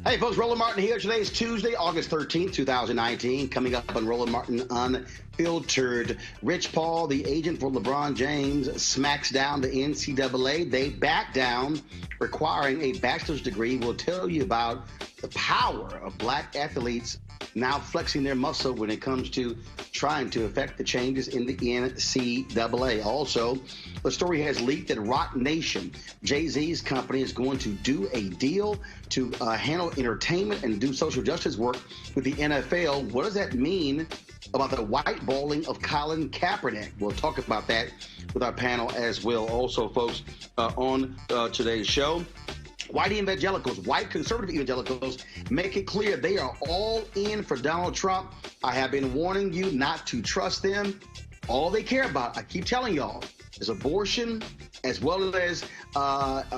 Hey, folks, Roland Martin here. Today is Tuesday, August 13th, 2019. Coming up on Roland Martin Unfiltered. Rich Paul, the agent for LeBron James, smacks down the NCAA. They back down, requiring a bachelor's degree. We'll tell you about the power of black athletes now flexing their muscle when it comes to trying to affect the changes in the NCAA. Also, the story has leaked that Rock Nation, Jay-Z's company, is going to do a deal to handle entertainment and do social justice work with the NFL. What does that mean about the whiteballing of Colin Kaepernick? We'll talk about that with our panel as well. Also, folks, on today's show, white evangelicals, white conservative evangelicals, make it clear they are all in for Donald Trump. I have been warning you not to trust them. All they care about, I keep telling y'all, is abortion as well as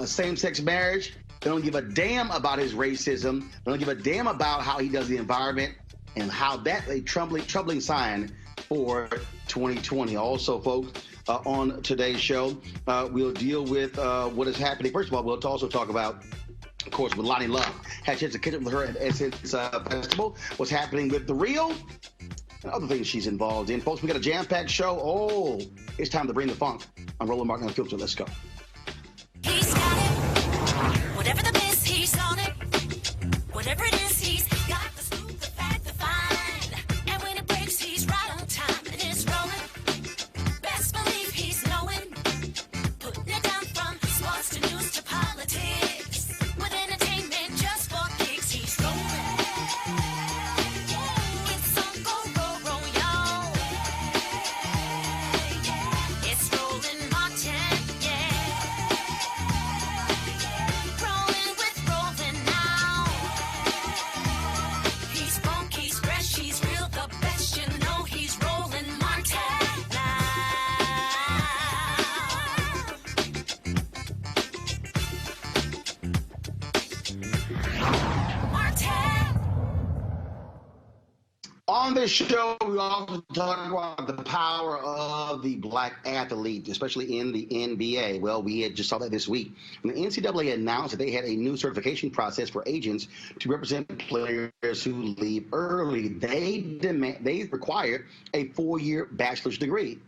same-sex marriage. They don't give a damn about his racism. They don't give a damn about how he does the environment and how that's a troubling sign for 2020. Also, folks, on today's show, we'll deal with what is happening. First of all, we'll also talk about, of course, with Lonnie Love. Had a chance to catch up with her at Essence Festival. What's happening with The Real and other things she's involved in. Folks, we got a jam-packed show. Oh, it's time to bring the funk. I'm Roland Martin Unfiltered. Let's go. He's got it. Whatever the miss, he's on it. Whatever it is, he's got the scoop, the fact, the find. And when it breaks, he's right on time and it's rolling. Best believe he's knowing. Putting it down from sports to news to politics. With entertainment just for kicks, he's rolling. It's on go, y'all. It's Roland Martin, yeah. Rolling with Roland now. He's funk, he's fresh, he's real, the best, you know he's Roland Martin now. Martin. On this show, we also talk about the power of the black athlete, especially in the NBA. Well, we had just saw that this week. When the NCAA announced that they had a new certification process for agents to represent players who leave early. They require a 4-year bachelor's degree.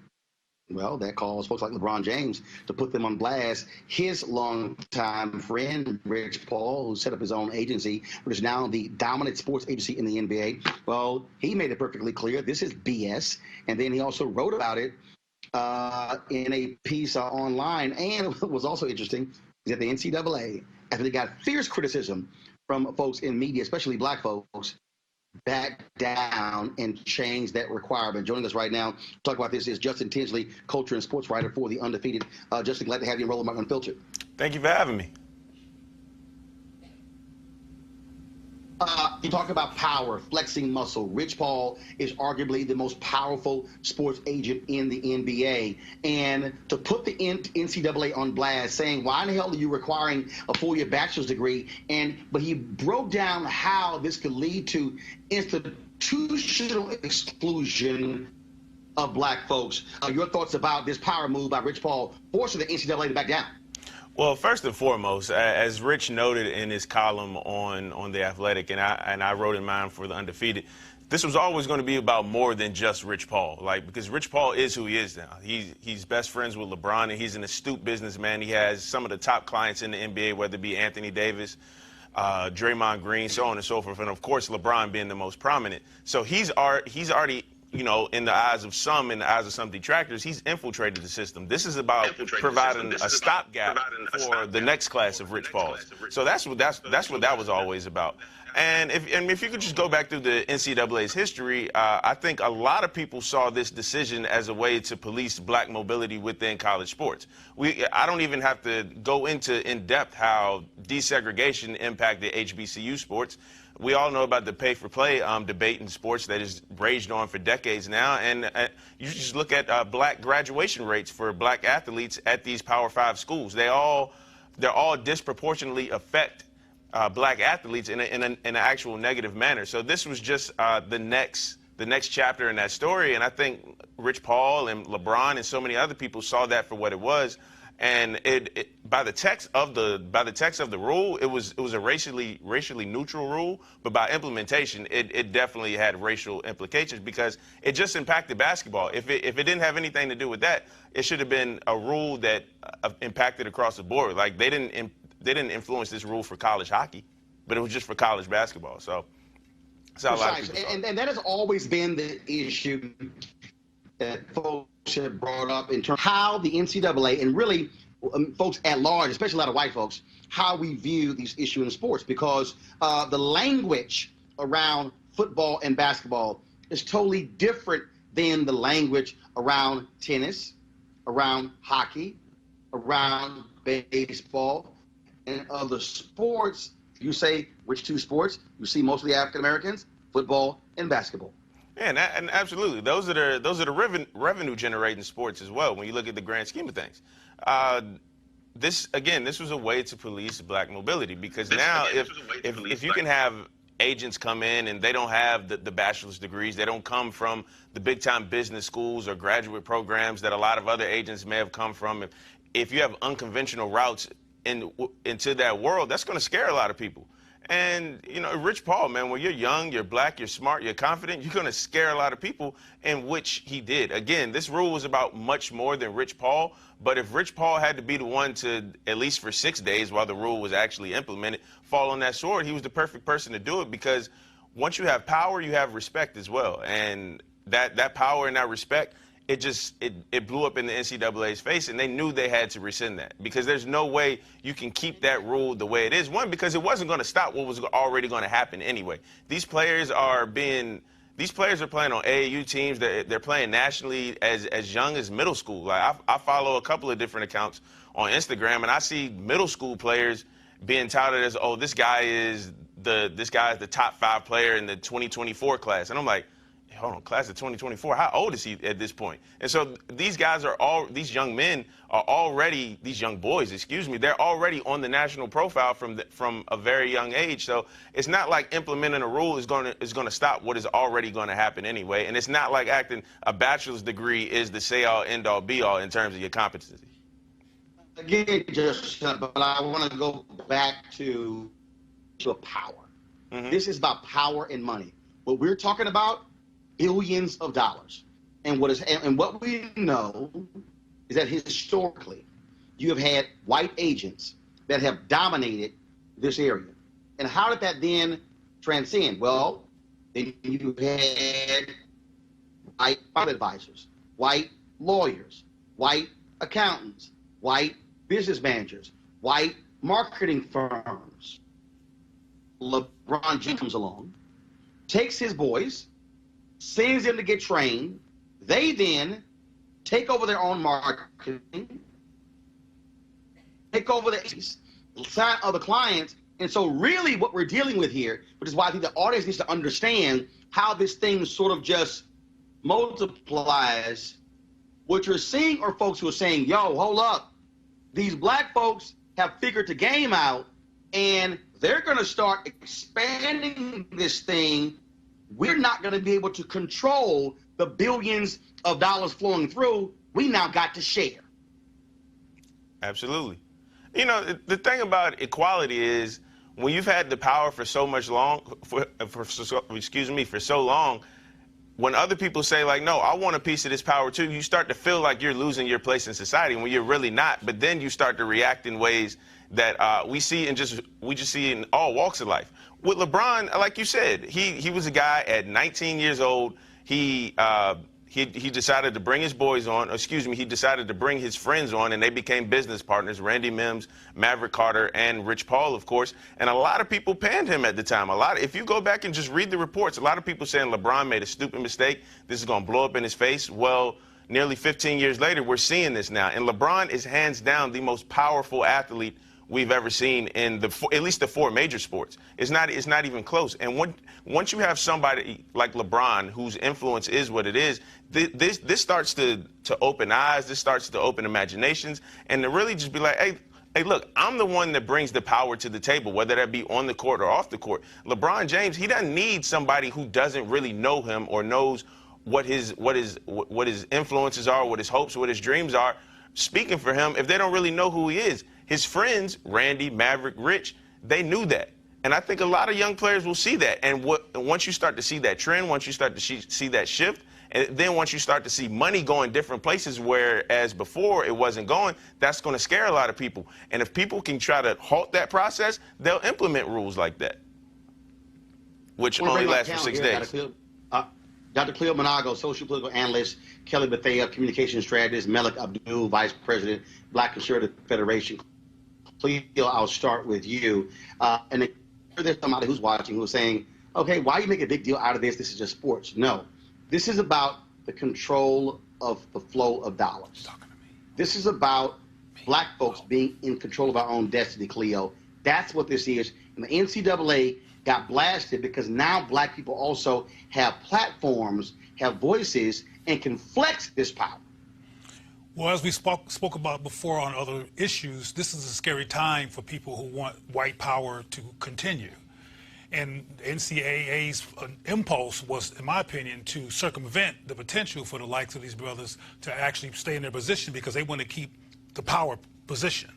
Well, that caused folks like LeBron James to put them on blast. His longtime friend, Rich Paul, who set up his own agency, which is now the dominant sports agency in the NBA, well, he made it perfectly clear this is BS. And then he also wrote about it in a piece online. And what was also interesting is that the NCAA, after they got fierce criticism from folks in media, especially black folks, back down and change that requirement. Joining us right now to talk about this is Justin Tinsley, culture and sports writer for The Undefeated. Justin, glad to have you in Roland Martin Unfiltered. Thank you for having me. You talk about power, flexing muscle. Rich Paul is arguably the most powerful sports agent in the NBA. And to put the NCAA on blast, saying, why in the hell are you requiring a 4-year bachelor's degree? But he broke down how this could lead to institutional exclusion of black folks. Your thoughts about this power move by Rich Paul forcing the NCAA to back down? Well, first and foremost, as Rich noted in his column on The Athletic, and I wrote in mine for The Undefeated, this was always going to be about more than just Rich Paul. Because Rich Paul is who he is now. He's best friends with LeBron, and he's an astute businessman. He has some of the top clients in the NBA, whether it be Anthony Davis, Draymond Green, so on and so forth, and of course LeBron being the most prominent. So he's already, in the eyes of some detractors, he's infiltrated the system. This is about providing a stopgap for the next class of Rich Pauls. So that's what that was always about. And if you could just go back through the NCAA's history, I think a lot of people saw this decision as a way to police black mobility within college sports. I don't even have to go into in depth how desegregation impacted HBCU sports. We all know about the pay-for-play debate in sports that has raged on for decades now, and you just look at black graduation rates for black athletes at these Power 5 schools. They're all disproportionately affect black athletes in an actual negative manner. So this was just the next chapter in that story, and I think Rich Paul and LeBron and so many other people saw that for what it was. And by the text of the rule, it was a racially neutral rule, but by implementation, it definitely had racial implications because it just impacted basketball. If it didn't have anything to do with that, it should have been a rule that impacted across the board. Like they didn't influence this rule for college hockey, but it was just for college basketball. So that's how a lot of people saw it. And that has always been the issue that folks have brought up in terms of how the NCAA and really folks at large, especially a lot of white folks, how we view these issues in sports, because the language around football and basketball is totally different than the language around tennis, around hockey, around baseball, and other sports. You say which two sports? You see mostly African Americans, football and basketball. Yeah, and absolutely. Those are the revenue generating sports as well when you look at the grand scheme of things. This was a way to police black mobility because now if you can have agents come in and they don't have the bachelor's degrees, they don't come from the big time business schools or graduate programs that a lot of other agents may have come from. If you have unconventional routes into that world, that's going to scare a lot of people. And, you know, Rich Paul, man, when you're young, you're black, you're smart, you're confident, you're going to scare a lot of people, in which he did. Again, this rule was about much more than Rich Paul, but if Rich Paul had to be the one to, at least for 6 days while the rule was actually implemented, fall on that sword, he was the perfect person to do it because once you have power, you have respect as well. And that power and that respect, it blew up in the NCAA's face, and they knew they had to rescind that because there's no way you can keep that rule the way it is. One, because it wasn't going to stop what was already going to happen anyway. These players are playing on AAU teams. They're playing nationally as young as middle school. Like I follow a couple of different accounts on Instagram, and I see middle school players being touted as, oh, this guy is the top 5 player in the 2024 class, and I'm like, hold on, class of 2024, how old is he at this point? And so these young boys, they're already on the national profile from a very young age. So it's not like implementing a rule is going to stop what is already going to happen anyway. And it's not like acting a bachelor's degree is the say-all, end-all, be-all in terms of your competency. Again, but I want to go back to power. Mm-hmm. This is about power and money. What we're talking about, billions of dollars. And what we know is that historically, you have had white agents that have dominated this area. And how did that then transcend? Well, then you had white advisors, white lawyers, white accountants, white business managers, white marketing firms. LeBron James comes along, takes his boys, sends them to get trained. They then take over their own marketing, take over sign other clients. And so really what we're dealing with here, which is why I think the audience needs to understand how this thing sort of just multiplies. What you're seeing are folks who are saying, yo, hold up. These black folks have figured the game out, and they're going to start expanding this thing. We're not going to be able to control the billions of dollars flowing through. We now got to share. Absolutely. You know, the thing about equality is when you've had the power for so long, when other people say, like, no, I want a piece of this power too, you start to feel like you're losing your place in society when you're really not. But then you start to react in ways that we just see in all walks of life. With LeBron, like you said, he was a guy at 19 years old. He decided to bring his boys on. He decided to bring his friends on, and they became business partners. Randy Mims, Maverick Carter, and Rich Paul, of course. And a lot of people panned him at the time. If you go back and just read the reports, a lot of people saying LeBron made a stupid mistake. This is going to blow up in his face. Well, nearly 15 years later, we're seeing this now. And LeBron is hands down the most powerful athlete we've ever seen in at least the 4 major sports. It's not even close. And once you have somebody like LeBron, whose influence is what it is, this starts to open eyes. This starts to open imaginations, and to really just be like, hey, look, I'm the one that brings the power to the table, whether that be on the court or off the court. LeBron James, he doesn't need somebody who doesn't really know him or knows what his influences are, what his hopes, what his dreams are. speaking for him if they don't really know who he is? His friends, Randy, Maverick, Rich, they knew that. And I think a lot of young players will see that. And once you start to see that trend, once you start to see that shift, and then once you start to see money going different places, whereas before it wasn't going, that's going to scare a lot of people. And if people can try to halt that process, they'll implement rules like that, which only last for 6 days. Dr. Cleo Monago, social political analyst, Kelly Bethea, communication strategist, Melik Abdul, vice president, Black Conservative Federation. Cleo, I'll start with you. And then there's somebody who's watching who's saying, okay, why you make a big deal out of this? This is just sports. No, this is about the control of the flow of dollars. This is about black folks being in control of our own destiny, Cleo. That's what this is. And the NCAA got blasted because now black people also have platforms, have voices, and can flex this power. Well, as we spoke about before on other issues, this is a scary time for people who want white power to continue. And NCAA's impulse was, in my opinion, to circumvent the potential for the likes of these brothers to actually stay in their position because they want to keep the power position.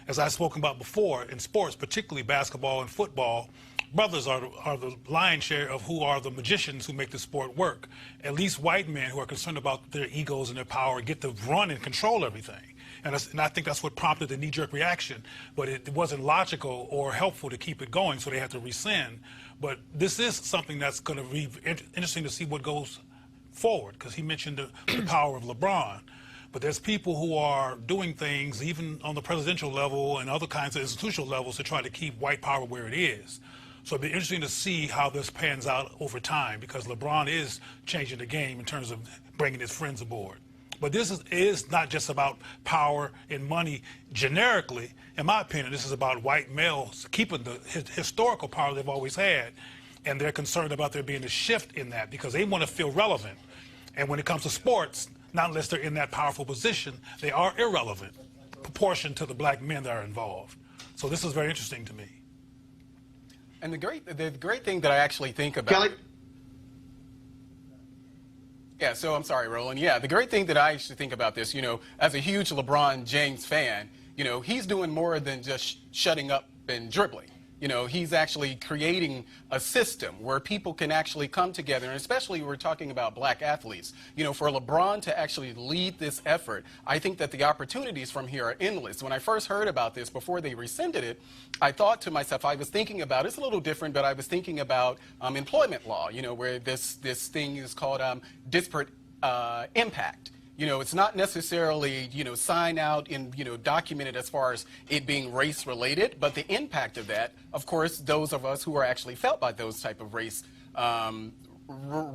As I've spoken about before, in sports, particularly basketball and football, brothers are the lion's share of who are the magicians who make the sport work. At least white men who are concerned about their egos and their power get to run and control everything. And I think that's what prompted the knee-jerk reaction. But it wasn't logical or helpful to keep it going, so they had to rescind. But this is something that's going to be interesting to see what goes forward, because he mentioned the power of LeBron. But there's people who are doing things, even on the presidential level and other kinds of institutional levels, to try to keep white power where it is. So it'll be interesting to see how this pans out over time, because LeBron is changing the game in terms of bringing his friends aboard. But this is not just about power and money generically. In my opinion, this is about white males keeping the historical power they've always had, and they're concerned about there being a shift in that because they want to feel relevant. And when it comes to sports, not unless they're in that powerful position, they are irrelevant proportion to the black men that are involved. So this is very interesting to me. And the great thing that I actually think about... Kelly? Yeah, so I'm sorry, Roland. Yeah, the great thing that I actually think about this, as a huge LeBron James fan, he's doing more than just shutting up and dribbling. He's actually creating a system where people can actually come together, and especially we're talking about black athletes. For LeBron to actually lead this effort, I think that the opportunities from here are endless. When I first heard about this, before they rescinded it, I thought to myself, I was thinking about, it's a little different, but I was thinking about employment law, where this thing is called disparate impact. It's not necessarily, sign out and, documented as far as it being race related, but the impact of that, of course, those of us who are actually felt by those type of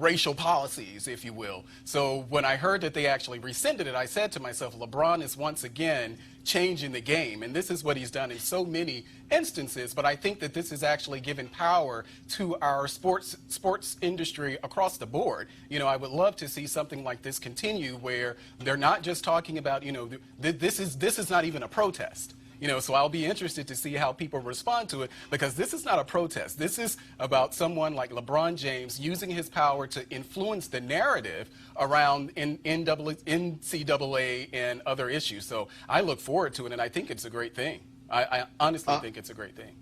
racial policies, if you will. So when I heard that they actually rescinded it, I said to myself, LeBron is once again changing the game. And this is what he's done in so many instances. But I think that this is actually giving power to our sports industry across the board. I would love to see something like this continue where they're not just talking about, this is not even a protest. So I'll be interested to see how people respond to it, because this is not a protest. This is about someone like LeBron James using his power to influence the narrative around NCAA and other issues. So I look forward to it, and I think it's a great thing. I honestly think it's a great thing.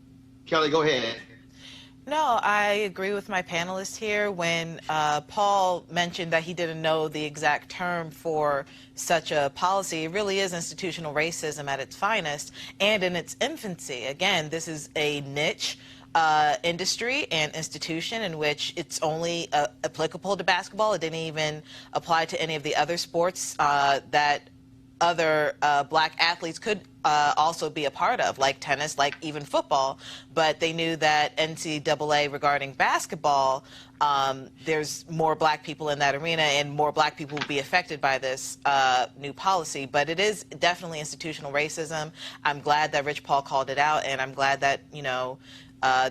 Kelly, go ahead. No, I agree with my panelists here. When Paul mentioned that he didn't know the exact term for such a policy, it really is institutional racism at its finest and in its infancy. Again, this is a niche industry and institution in which it's only applicable to basketball. It didn't even apply to any of the other sports that other black athletes could also be a part of, like tennis, like even football. But they knew that NCAA regarding basketball, there's more black people in that arena and more black people will be affected by this new policy. But it is definitely institutional racism. I'm glad that Rich Paul called it out, and I'm glad that,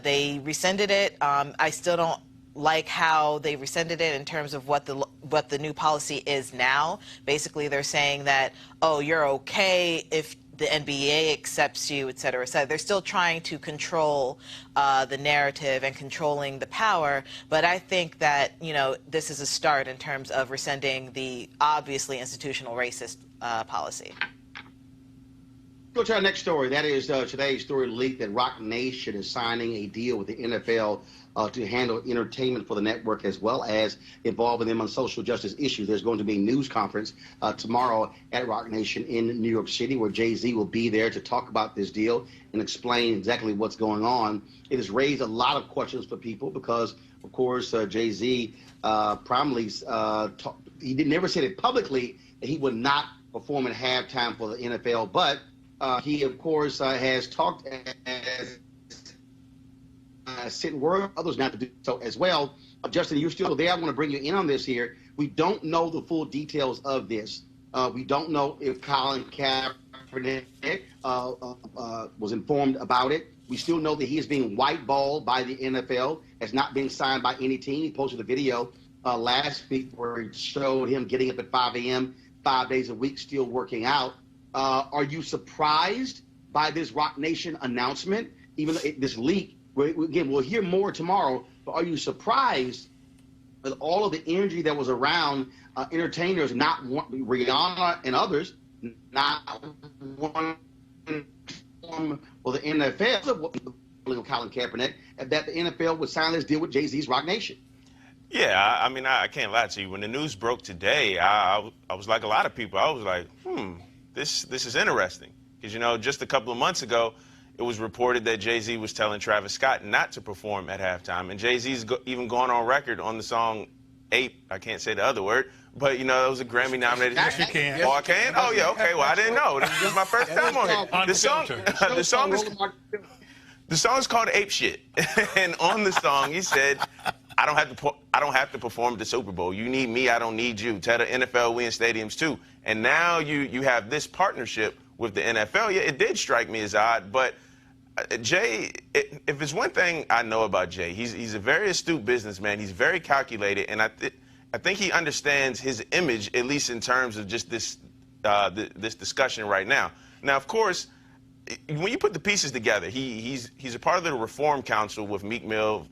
they rescinded it. I still don't like how they rescinded it in terms of what the new policy is now. Basically, they're saying that, oh, you're okay if the NBA accepts you, et cetera, et cetera. They're still trying to control the narrative and controlling the power, but I think that, this is a start in terms of rescinding the obviously institutional racist policy. Go to our next story. That is today's story leaked that Rock Nation is signing a deal with the NFL to handle entertainment for the network, as well as involving them on social justice issues. There's going to be a news conference tomorrow at Rock Nation in New York City, where Jay-Z will be there to talk about this deal and explain exactly what's going on. It has raised a lot of questions for people because, of course, Jay-Z primarily never said it publicly that he would not perform at halftime for the NFL, but he, of course, has talked as sent word others not to do so as well. Justin, you're still there. I want to bring you in on this here. We don't know the full details of this. We don't know if Colin Kaepernick was informed about it. We still know that he is being whiteballed by the NFL, has not been signed by any team. He posted a video last week where he showed him getting up at 5 a.m., 5 days a week, still working out. Are you surprised by this Rock Nation announcement, even though this leak? Again, we'll hear more tomorrow, but are you surprised with all of the energy that was around entertainers, not Rihanna and others, not one for the NFL, Colin Kaepernick, that the NFL would sign this deal with Jay-Z's Rock Nation? Yeah, I mean, I can't lie to you. When the news broke today, I was like a lot of people. I was like, this is interesting. Because, you know, just a couple of months ago, it was reported that Jay-Z was telling Travis Scott not to perform at halftime. And Jay-Z's even gone on record on the song Ape. I can't say the other word. But, you know, it was a Grammy-nominated. Yes, you can. Oh, I can? Oh, yeah, okay. Well, I didn't know. This is my first time on here. The song is called Ape Shit. And on the song, he said, I don't have to perform at the Super Bowl. You need me, I don't need you. Tell the NFL we in stadiums too. And now you have this partnership with the NFL. Yeah, it did strike me as odd, but Jay, if it's one thing I know about Jay, he's a very astute businessman. He's very calculated, and I think he understands his image, at least in terms of just this discussion right now. Now, of course, when you put the pieces together, he's a part of the Reform Council with Meek Mill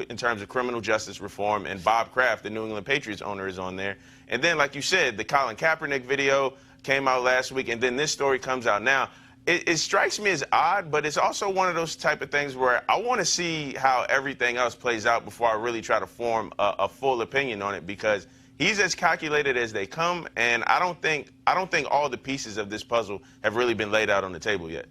in terms of criminal justice reform, and Bob Kraft, the New England Patriots owner, is on there. And then, like you said, the Colin Kaepernick video came out last week, and then this story comes out now. It strikes me as odd, but it's also one of those type of things where I want to see how everything else plays out before I really try to form a full opinion on it, because he's as calculated as they come, and I don't think all the pieces of this puzzle have really been laid out on the table yet.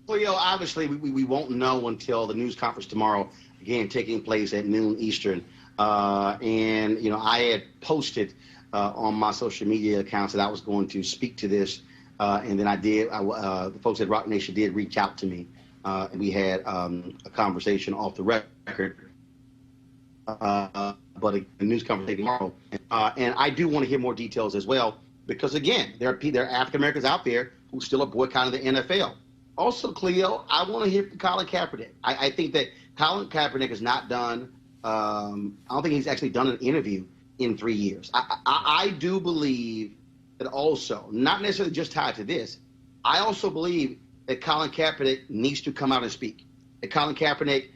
Well, you know, obviously we won't know until the news conference tomorrow, again, taking place at noon Eastern. And, you know, I had posted on my social media accounts that I was going to speak to this. And then the folks at Rock Nation did reach out to me, and we had a conversation off the record, but a news conversation tomorrow. And I do want to hear more details as well, because, again, there are African-Americans out there who still are boycotting the NFL. Also, Cleo, I want to hear from Colin Kaepernick. I think that Colin Kaepernick has not done, I don't think he's actually done an interview in 3 years. I do believe that also, not necessarily just tied to this, I also believe that Colin Kaepernick needs to come out and speak. That Colin Kaepernick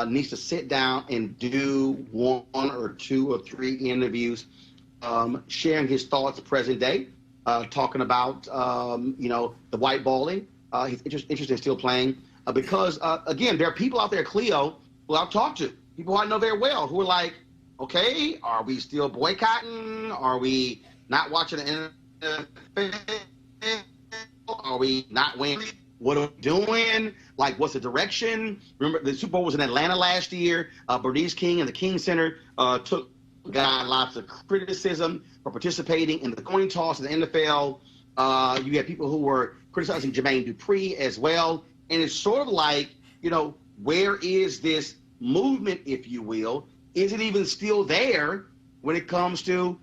needs to sit down and do 1 or 2 or 3 interviews, sharing his thoughts present day, talking about, you know, the white balling. He's interested in still playing because, again, there are people out there, Cleo, who I've talked to, people I know very well, who are like, okay, are we still boycotting? Are we not watching the NFL? Are we not winning? What are we doing? Like, what's the direction? Remember, the Super Bowl was in Atlanta last year. Bernice King and the King Center got lots of criticism for participating in the coin toss in the NFL. You had people who were criticizing Jermaine Dupri as well. And it's sort of like, you know, where is this movement, if you will? Is it even still there when it comes to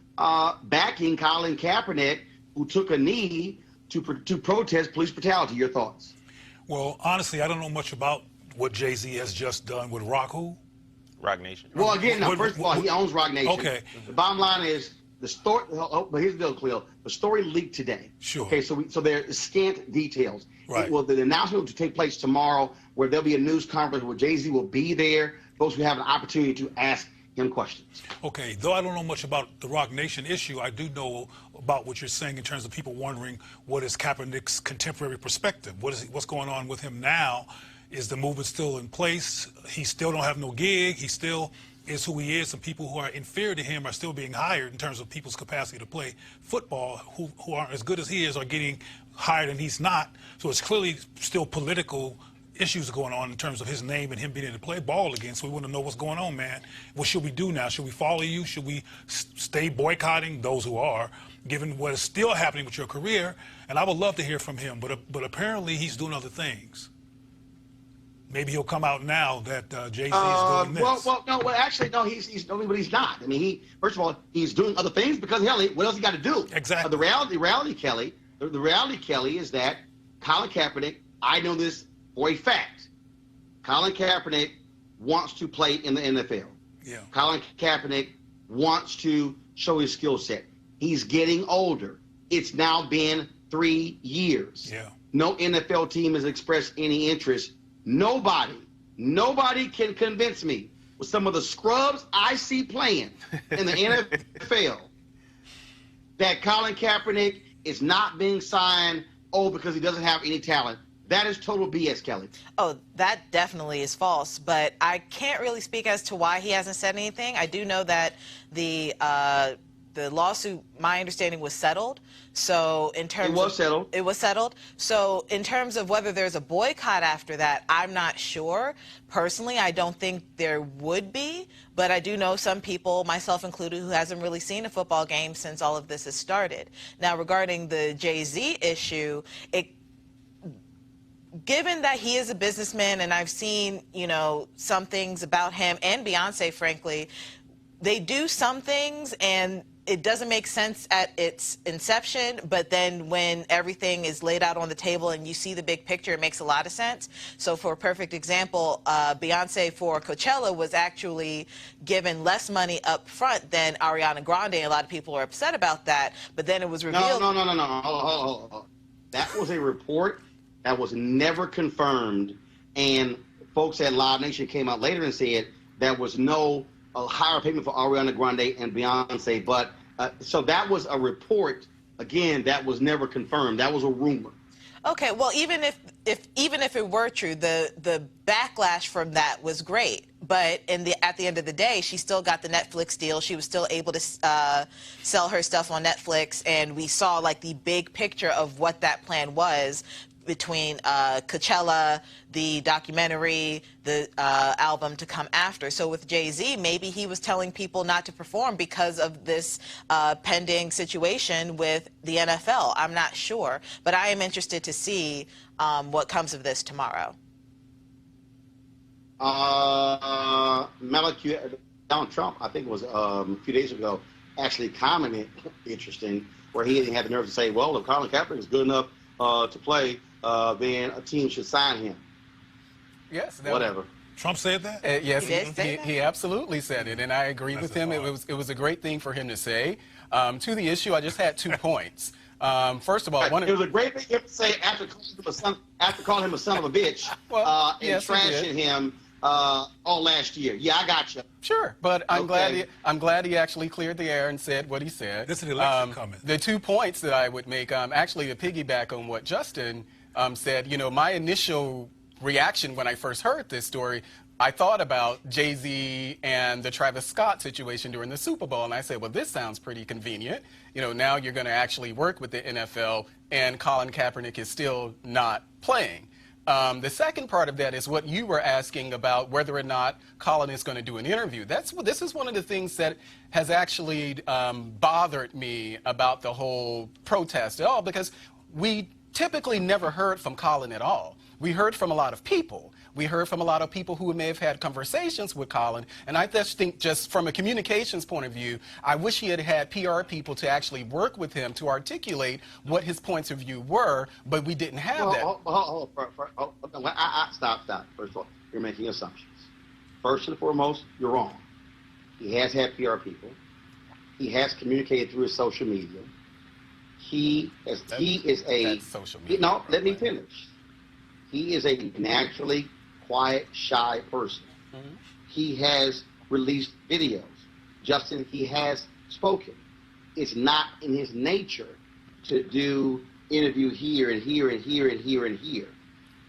backing Colin Kaepernick, who took a knee to protest police brutality? Your thoughts? Well, honestly, I don't know much about what Jay-Z has just done with Rock Nation. Well, again, now, first of all, he owns Rock Nation. Okay. The bottom line is the story. But here's the deal, Cleo. The story leaked today. Sure. Okay, so there are scant details. Right. Well, the announcement will take place tomorrow, where there'll be a news conference where Jay-Z will be there. Folks will have an opportunity to ask him questions. Okay, though I don't know much about the Rock Nation issue, I do know about what you're saying in terms of people wondering what is Kaepernick's contemporary perspective. What's going on with him now? Is the movement still in place? He still don't have no gig. He still is who he is. Some people who are inferior to him are still being hired in terms of people's capacity to play football, who aren't as good as he is are getting hired and he's not. So it's clearly still political issues going on in terms of his name and him being able to play ball again. So we want to know what's going on, man. What should we do now? Should we follow you? Should we stay boycotting those who are, given what is still happening with your career? And I would love to hear from him, but apparently he's doing other things. Maybe he'll come out now that Jay-Z is doing this. No, he's not. I mean, first of all, he's doing other things because, hell, what else he got to do? Exactly. The reality, Kelly, is that Colin Kaepernick, I know this for a fact, Colin Kaepernick wants to play in the NFL. Yeah. Colin Kaepernick wants to show his skill set. He's getting older. It's now been 3 years. Yeah. No NFL team has expressed any interest. Nobody can convince me with some of the scrubs I see playing in the NFL that Colin Kaepernick is not being signed, because he doesn't have any talent. That is total BS, Kelly. Oh, that definitely is false, but I can't really speak as to why he hasn't said anything. I do know that the lawsuit, my understanding, was settled. So in terms it was settled. So in terms of whether there's a boycott after that, I'm not sure. Personally, I don't think there would be, but I do know some people, myself included, who hasn't really seen a football game since all of this has started. Now, regarding the Jay-Z issue, given that he is a businessman, and I've seen, some things about him and Beyonce, frankly, they do some things and it doesn't make sense at its inception, but then when everything is laid out on the table and you see the big picture, it makes a lot of sense. So for a perfect example, Beyonce for Coachella was actually given less money up front than Ariana Grande. A lot of people are upset about that, but then it was revealed. No. Hold. That was a report that was never confirmed, and folks at Live Nation came out later and said there was no higher payment for Ariana Grande and Beyonce, but so that was a report, again, that was never confirmed. That was a rumor. Okay, well, even if it were true, the backlash from that was great. But at the end of the day, she still got the Netflix deal. She was still able to sell her stuff on Netflix, and we saw like the big picture of what that plan was between Coachella, the documentary, the album to come after. So with Jay-Z, maybe he was telling people not to perform because of this pending situation with the NFL. I'm not sure, but I am interested to see what comes of this tomorrow. Donald Trump, I think it was a few days ago, actually commented, interesting, where he had the nerve to say, well, if Colin Kaepernick is good enough to play, then a team should sign him. Yes. Whatever. Trump said that? Yes, He did say that? he absolutely said it, and I agree with him. It was a great thing for him to say. To the issue, I just had 2 points. First of all, it was a great thing to say after calling him a son of a bitch and trashing him all last year. Yeah, I got you. Sure, but I'm glad he actually cleared the air and said what he said. This is an election coming. The 2 points that I would make, actually to piggyback on what Justin said, my initial reaction when I first heard this story, I thought about Jay-Z and the Travis Scott situation during the Super Bowl, and I said, well, this sounds pretty convenient. Now you're going to actually work with the NFL, and Colin Kaepernick is still not playing. The second part of that is what you were asking about whether or not Colin is going to do an interview. This is one of the things that has actually bothered me about the whole protest at all, because we typically never heard from Colin at all. We heard from a lot of people. We heard from a lot of people who may have had conversations with Colin, and I just think just from a communications point of view, I wish he had had PR people to actually work with him to articulate what his points of view were, but we didn't have that. Stop. First of all, you're making assumptions. First and foremost, you're wrong. He has had PR people. He has communicated through his social media. Let me finish. He is a naturally quiet, shy person. Mm-hmm. He has released videos. Justin, he has spoken. It's not in his nature to do interview here and here and here and here and here.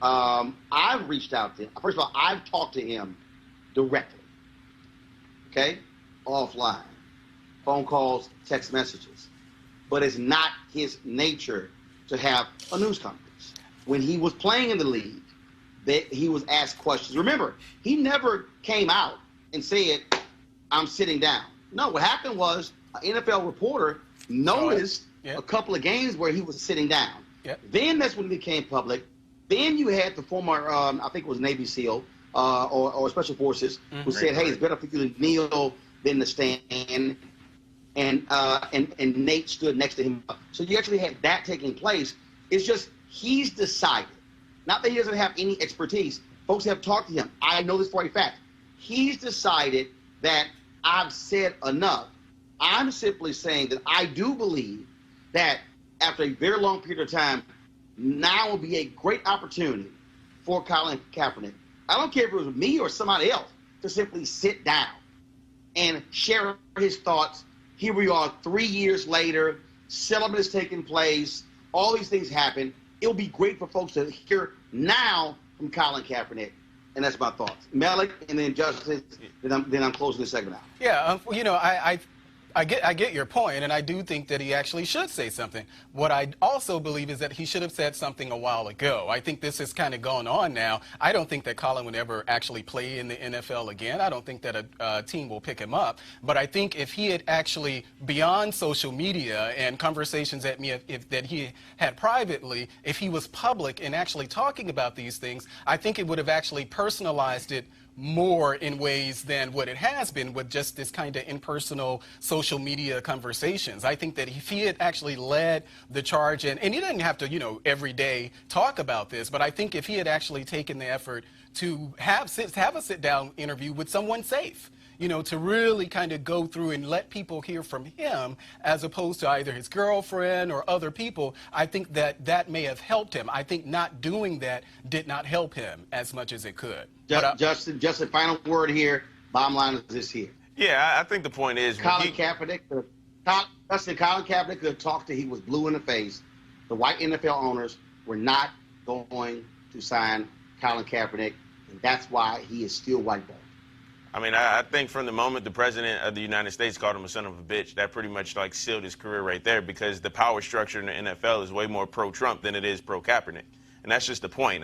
I've reached out to him. First of all, I've talked to him directly, okay, offline, phone calls, text messages. But it's not his nature to have a news conference. When he was playing in the league, he was asked questions. Remember, he never came out and said, I'm sitting down. No, what happened was an NFL reporter noticed a couple of games where he was sitting down. Yep. Then that's when it became public. Then you had the former, I think it was Navy SEAL or Special Forces, who said, hey, it's better for you to kneel than to stand. And Nate stood next to him. So you actually had that taking place. It's just he's decided. Not that he doesn't have any expertise. Folks have talked to him. I know this for a fact. He's decided that I've said enough. I'm simply saying that I do believe that after a very long period of time, now will be a great opportunity for Colin Kaepernick. I don't care if it was me or somebody else to simply sit down and share his thoughts. Here we are 3 years later, settlement is taking place, all these things happen. It'll be great for folks to hear now from Colin Kaepernick. And that's my thoughts. Malik, and then Justice, then I'm closing this segment out. Yeah, you know, I get your point, and I do think that he actually should say something. What I also believe is that he should have said something a while ago. I think this has kind of gone on now. I don't think that Colin would ever actually play in the NFL again. I don't think that a team will pick him up. But I think if he had actually, beyond social media and conversations that he had privately, if he was public and actually talking about these things, I think it would have actually personalized it more in ways than what it has been with just this kind of impersonal social media conversations. I think that if he had actually led the charge, and he didn't have to, you know, every day talk about this, but I think if he had actually taken the effort to have a sit-down interview with someone safe, you know, to really kind of go through and let people hear from him as opposed to either his girlfriend or other people, I think that may have helped him. I think not doing that did not help him as much as it could. Justin, just a final word here. Bottom line is this here. Yeah, I think the point is Colin Kaepernick could have talked to, he was blue in the face. The white NFL owners were not going to sign Colin Kaepernick, and that's why he is still whiteballed. I mean, I think from the moment the president of the United States called him a son of a bitch, that pretty much like sealed his career right there, because the power structure in the NFL is way more pro-Trump than it is pro-Kaepernick. And that's just the point.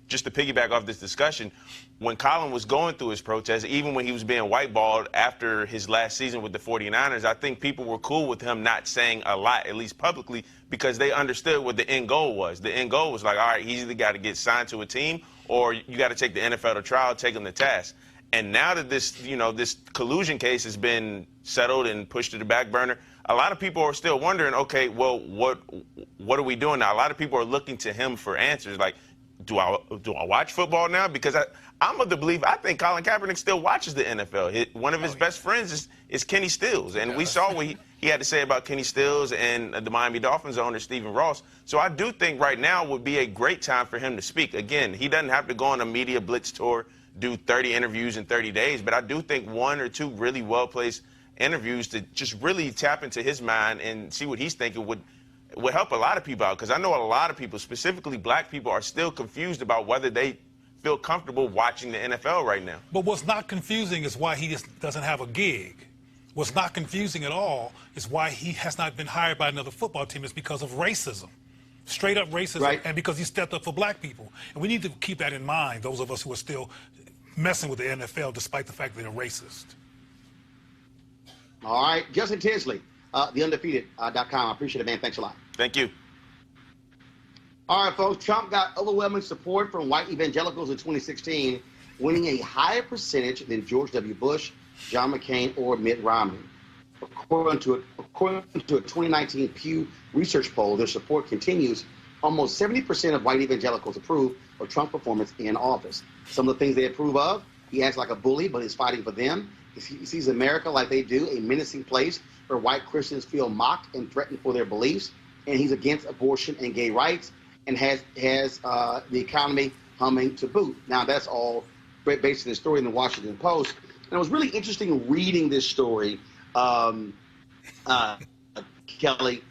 Just to piggyback off this discussion, when Colin was going through his protest, even when he was being whiteballed after his last season with the 49ers, I think people were cool with him not saying a lot, at least publicly, because they understood what the end goal was. The end goal was like, all right, he's either got to get signed to a team or you got to take the NFL to trial, take him to task. And now that this, you know, this collusion case has been settled and pushed to the back burner, a lot of people are still wondering, okay, well, what are we doing now? A lot of people are looking to him for answers. Like, do I watch football now? Because I'm of the belief, I think Colin Kaepernick still watches the NFL. One of his best friends is Kenny Stills. And we saw what he had to say about Kenny Stills and the Miami Dolphins owner, Stephen Ross. So I do think right now would be a great time for him to speak. Again, he doesn't have to go on a media blitz tour, do 30 interviews in 30 days, but I do think one or two really well-placed interviews to just really tap into his mind and see what he's thinking would help a lot of people out, because I know a lot of people, specifically black people, are still confused about whether they feel comfortable watching the NFL right now. But what's not confusing is why he just doesn't have a gig. What's not confusing at all is why he has not been hired by another football team. It's because of racism. Straight up racism, right. And because he stepped up for black people. And we need to keep that in mind, those of us who are still messing with the NFL despite the fact that they're racist. All right, Justin Tinsley, theundefeated.com. I appreciate it, man. Thanks a lot. Thank you. All right, folks, Trump got overwhelming support from white evangelicals in 2016, winning a higher percentage than George W. Bush, John McCain, or Mitt Romney. According to a 2019 Pew Research poll, their support continues. Almost 70% of white evangelicals approve of Trump's performance in office. Some of the things they approve of: he acts like a bully, but is fighting for them. He sees America like they do, a menacing place where white Christians feel mocked and threatened for their beliefs. And he's against abortion and gay rights, and has the economy humming to boot. Now, that's all based on the story in the Washington Post. And it was really interesting reading this story, Kelly,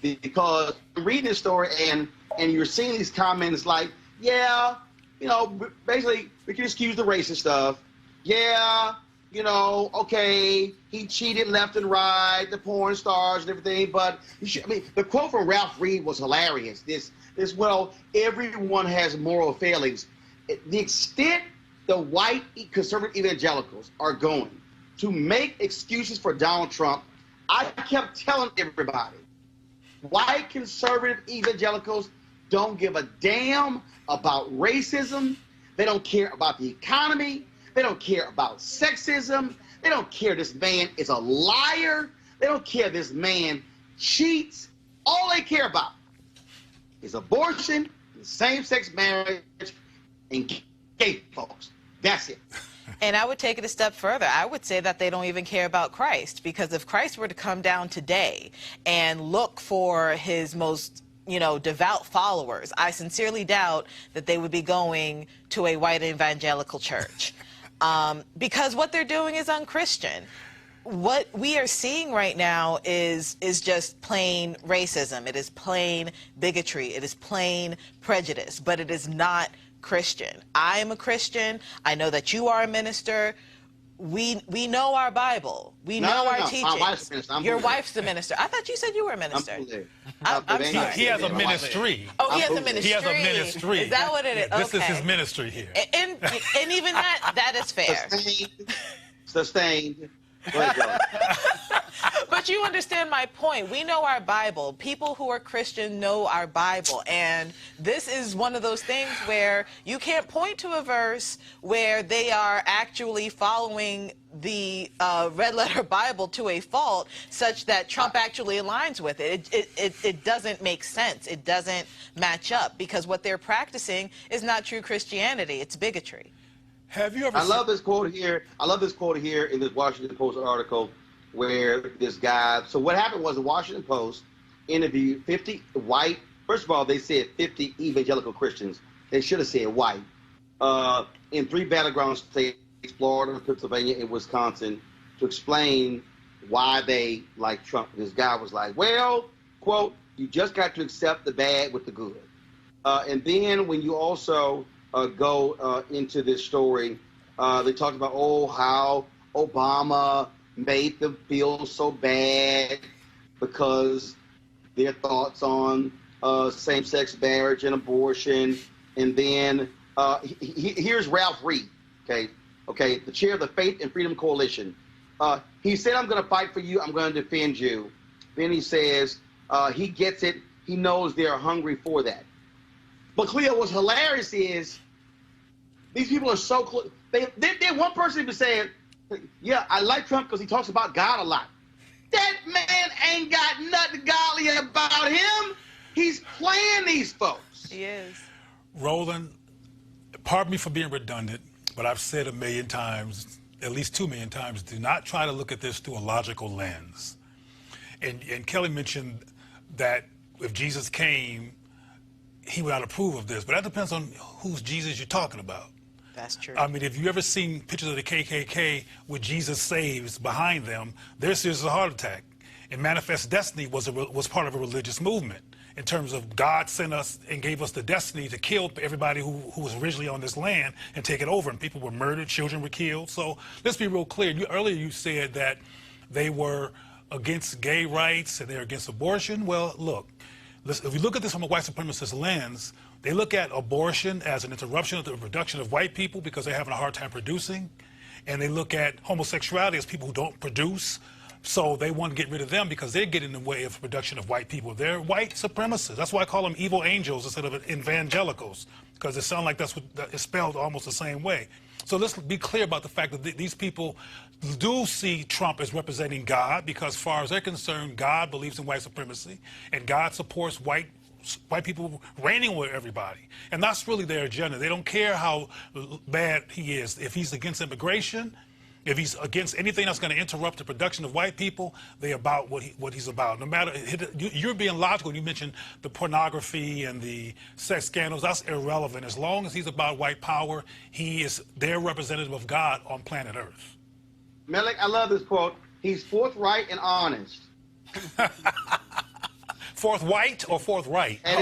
because I'm reading this story and you're seeing these comments like, yeah, you know, basically we can excuse the racist stuff. Yeah, you know, okay, he cheated left and right, the porn stars and everything, but I mean, the quote from Ralph Reed was hilarious. This, well, everyone has moral failings. The extent the white conservative evangelicals are going to make excuses for Donald Trump, I kept telling everybody, white conservative evangelicals don't give a damn about racism. They don't care about the economy. They don't care about sexism. They don't care this man is a liar. They don't care this man cheats. All they care about is abortion, same-sex marriage, and gay folks. That's it. And I would take it a step further. I would say that they don't even care about Christ, because if Christ were to come down today and look for his most, you know, devout followers, I sincerely doubt that they would be going to a white evangelical church, because what they're doing is unchristian. What we are seeing right now is just plain racism. It is plain bigotry. It is plain prejudice, but it is not Christian. I am a Christian. I know that you are a minister. We know our Bible. We know our teachings. My wife's a minister. Your wife's the minister. I thought you said you were a minister. I'm sorry. He has a ministry. Oh, he has a ministry. He has a ministry. Is that what it is? This okay. is his ministry here. And even that is fair. Sustained. Go ahead, Joe. But you understand my point. We know our Bible. People who are Christian know our Bible. And this is one of those things where you can't point to a verse where they are actually following the red letter Bible to a fault such that Trump actually aligns with it. It doesn't make sense. It doesn't match up, because what they're practicing is not true Christianity. It's bigotry. Have you ever? I love this quote here. I love this quote here in this Washington Post article where this guy. So what happened was the Washington Post interviewed 50 white. First of all, they said 50 evangelical Christians. They should have said white. In 3 battleground states, Florida, Pennsylvania, and Wisconsin, to explain why they like Trump. This guy was like, well, quote, you just got to accept the bad with the good. And then when you also go into this story, they talked about, how Obama made them feel so bad because their thoughts on same-sex marriage and abortion. And then here's Ralph Reed, okay, the chair of the Faith and Freedom Coalition. He said, I'm going to fight for you. I'm going to defend you. Then he says he gets it. He knows they're hungry for that. But Cleo, what's hilarious is these people are so close. They one person even saying, yeah, I like Trump because he talks about God a lot. That man ain't got nothing godly about him. He's playing these folks. He is. Roland, pardon me for being redundant, but I've said a million times, at least 2 million times, do not try to look at this through a logical lens. And Kelly mentioned that if Jesus came, he would not approve of this, but that depends on whose Jesus you're talking about. That's true. I mean, if you ever seen pictures of the KKK with Jesus Saves behind them, they're serious as a heart attack. And Manifest Destiny was part of a religious movement in terms of God sent us and gave us the destiny to kill everybody who was originally on this land and take it over. And people were murdered, children were killed. So let's be real clear. Earlier you said that they were against gay rights and they're against abortion. Well, look, if we look at this from a white supremacist lens, they look at abortion as an interruption of the reproduction of white people because they're having a hard time producing. And they look at homosexuality as people who don't produce. So they want to get rid of them because they get in the way of the production of white people. They're white supremacists. That's why I call them evil angels instead of evangelicals, because it sounds like that's spelled almost the same way. So let's be clear about the fact that these people do see Trump as representing God, because as far as they're concerned, God believes in white supremacy and God supports white people reigning with everybody. And that's really their agenda. They don't care how bad he is. If he's against immigration, if he's against anything that's going to interrupt the production of white people, they're about what he's about. No matter, you're being logical. You mentioned the pornography and the sex scandals. That's irrelevant. As long as he's about white power, he is their representative of God on planet Earth. Melik, I love this quote. He's forthright and honest. Forthright or forthright? At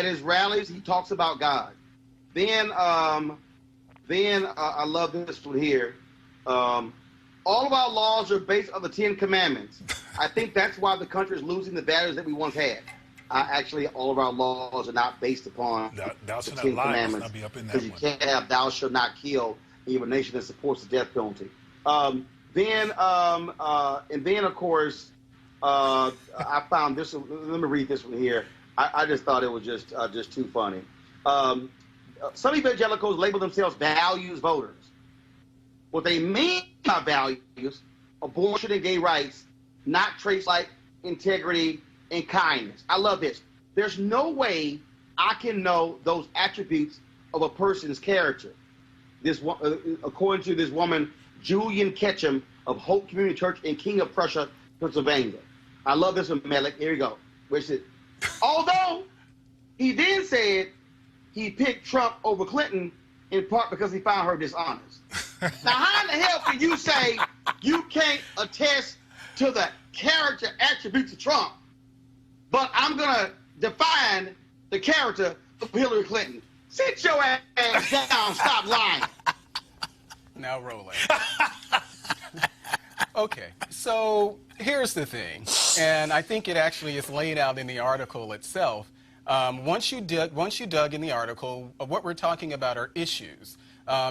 his rallies, he talks about God. Then I love this one here. All of our laws are based on the 10 Commandments. I think that's why the country is losing the values that we once had. Actually, all of our laws are not based upon the 10 Commandments. Because you can't have thou shalt not kill in your nation that supports the death penalty. Then, of course, I found this one. Let me read this one here. I just thought it was just too funny. Some evangelicals label themselves values voters. What they mean by values, abortion and gay rights, not traits like integrity and kindness. I love this. There's no way I can know those attributes of a person's character. This, according to this woman, Julian Ketchum of Hope Community Church in King of Prussia, Pennsylvania. I love this one, Melik. Here you go. Which is, although he then said he picked Trump over Clinton in part because he found her dishonest. Now, how in the hell can you say you can't attest to the character attributes of Trump, but I'm going to define the character of Hillary Clinton? Sit your ass down. Stop lying. Now, Roland. Okay, so here's the thing, and I think it actually is laid out in the article itself. Once you dug in the article, what we're talking about are issues,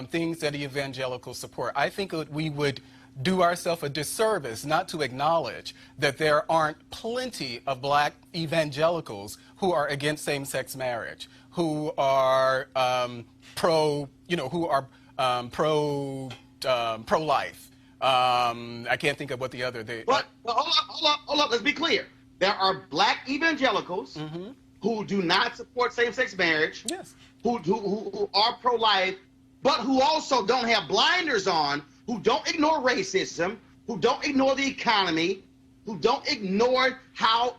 things that the evangelicals support. I think that we would do ourselves a disservice not to acknowledge that there aren't plenty of black evangelicals who are against same-sex marriage, who are pro-life. I can't think of what the other they. But hold up. Let's be clear. There are black evangelicals who do not support same-sex marriage. Yes. Who are pro-life, but who also don't have blinders on, who don't ignore racism, who don't ignore the economy, who don't ignore how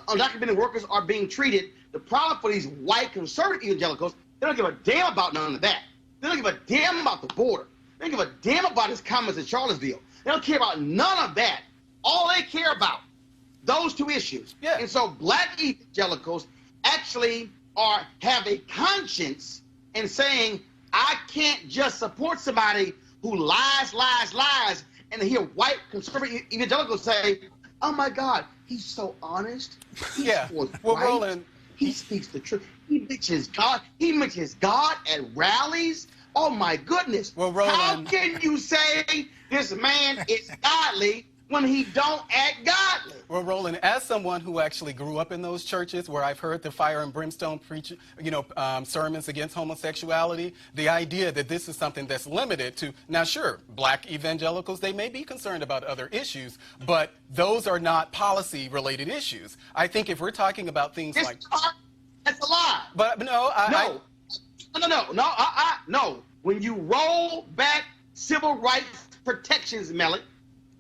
undocumented workers are being treated. The problem for these white conservative evangelicals, they don't give a damn about none of that. They don't give a damn about the border. They don't give a damn about his comments in Charlottesville. They don't care about none of that. All they care about, those two issues. Yeah. And so black evangelicals actually have a conscience in saying, I can't just support somebody who lies, and hear white conservative evangelicals say, oh my God, he's so honest. He's forthright. Well, Roland, he speaks the truth. He mentions God. He mentions God at rallies. Oh my goodness. Well, Roland, how can you say this man is godly when he don't act godly? Well, Roland, as someone who actually grew up in those churches where I've heard the fire and brimstone preach, sermons against homosexuality, the idea that this is something that's limited to, now sure, black evangelicals, they may be concerned about other issues, but those are not policy-related issues. I think if we're talking about things That's a lie. But no, No. When you roll back civil rights protections, Melik,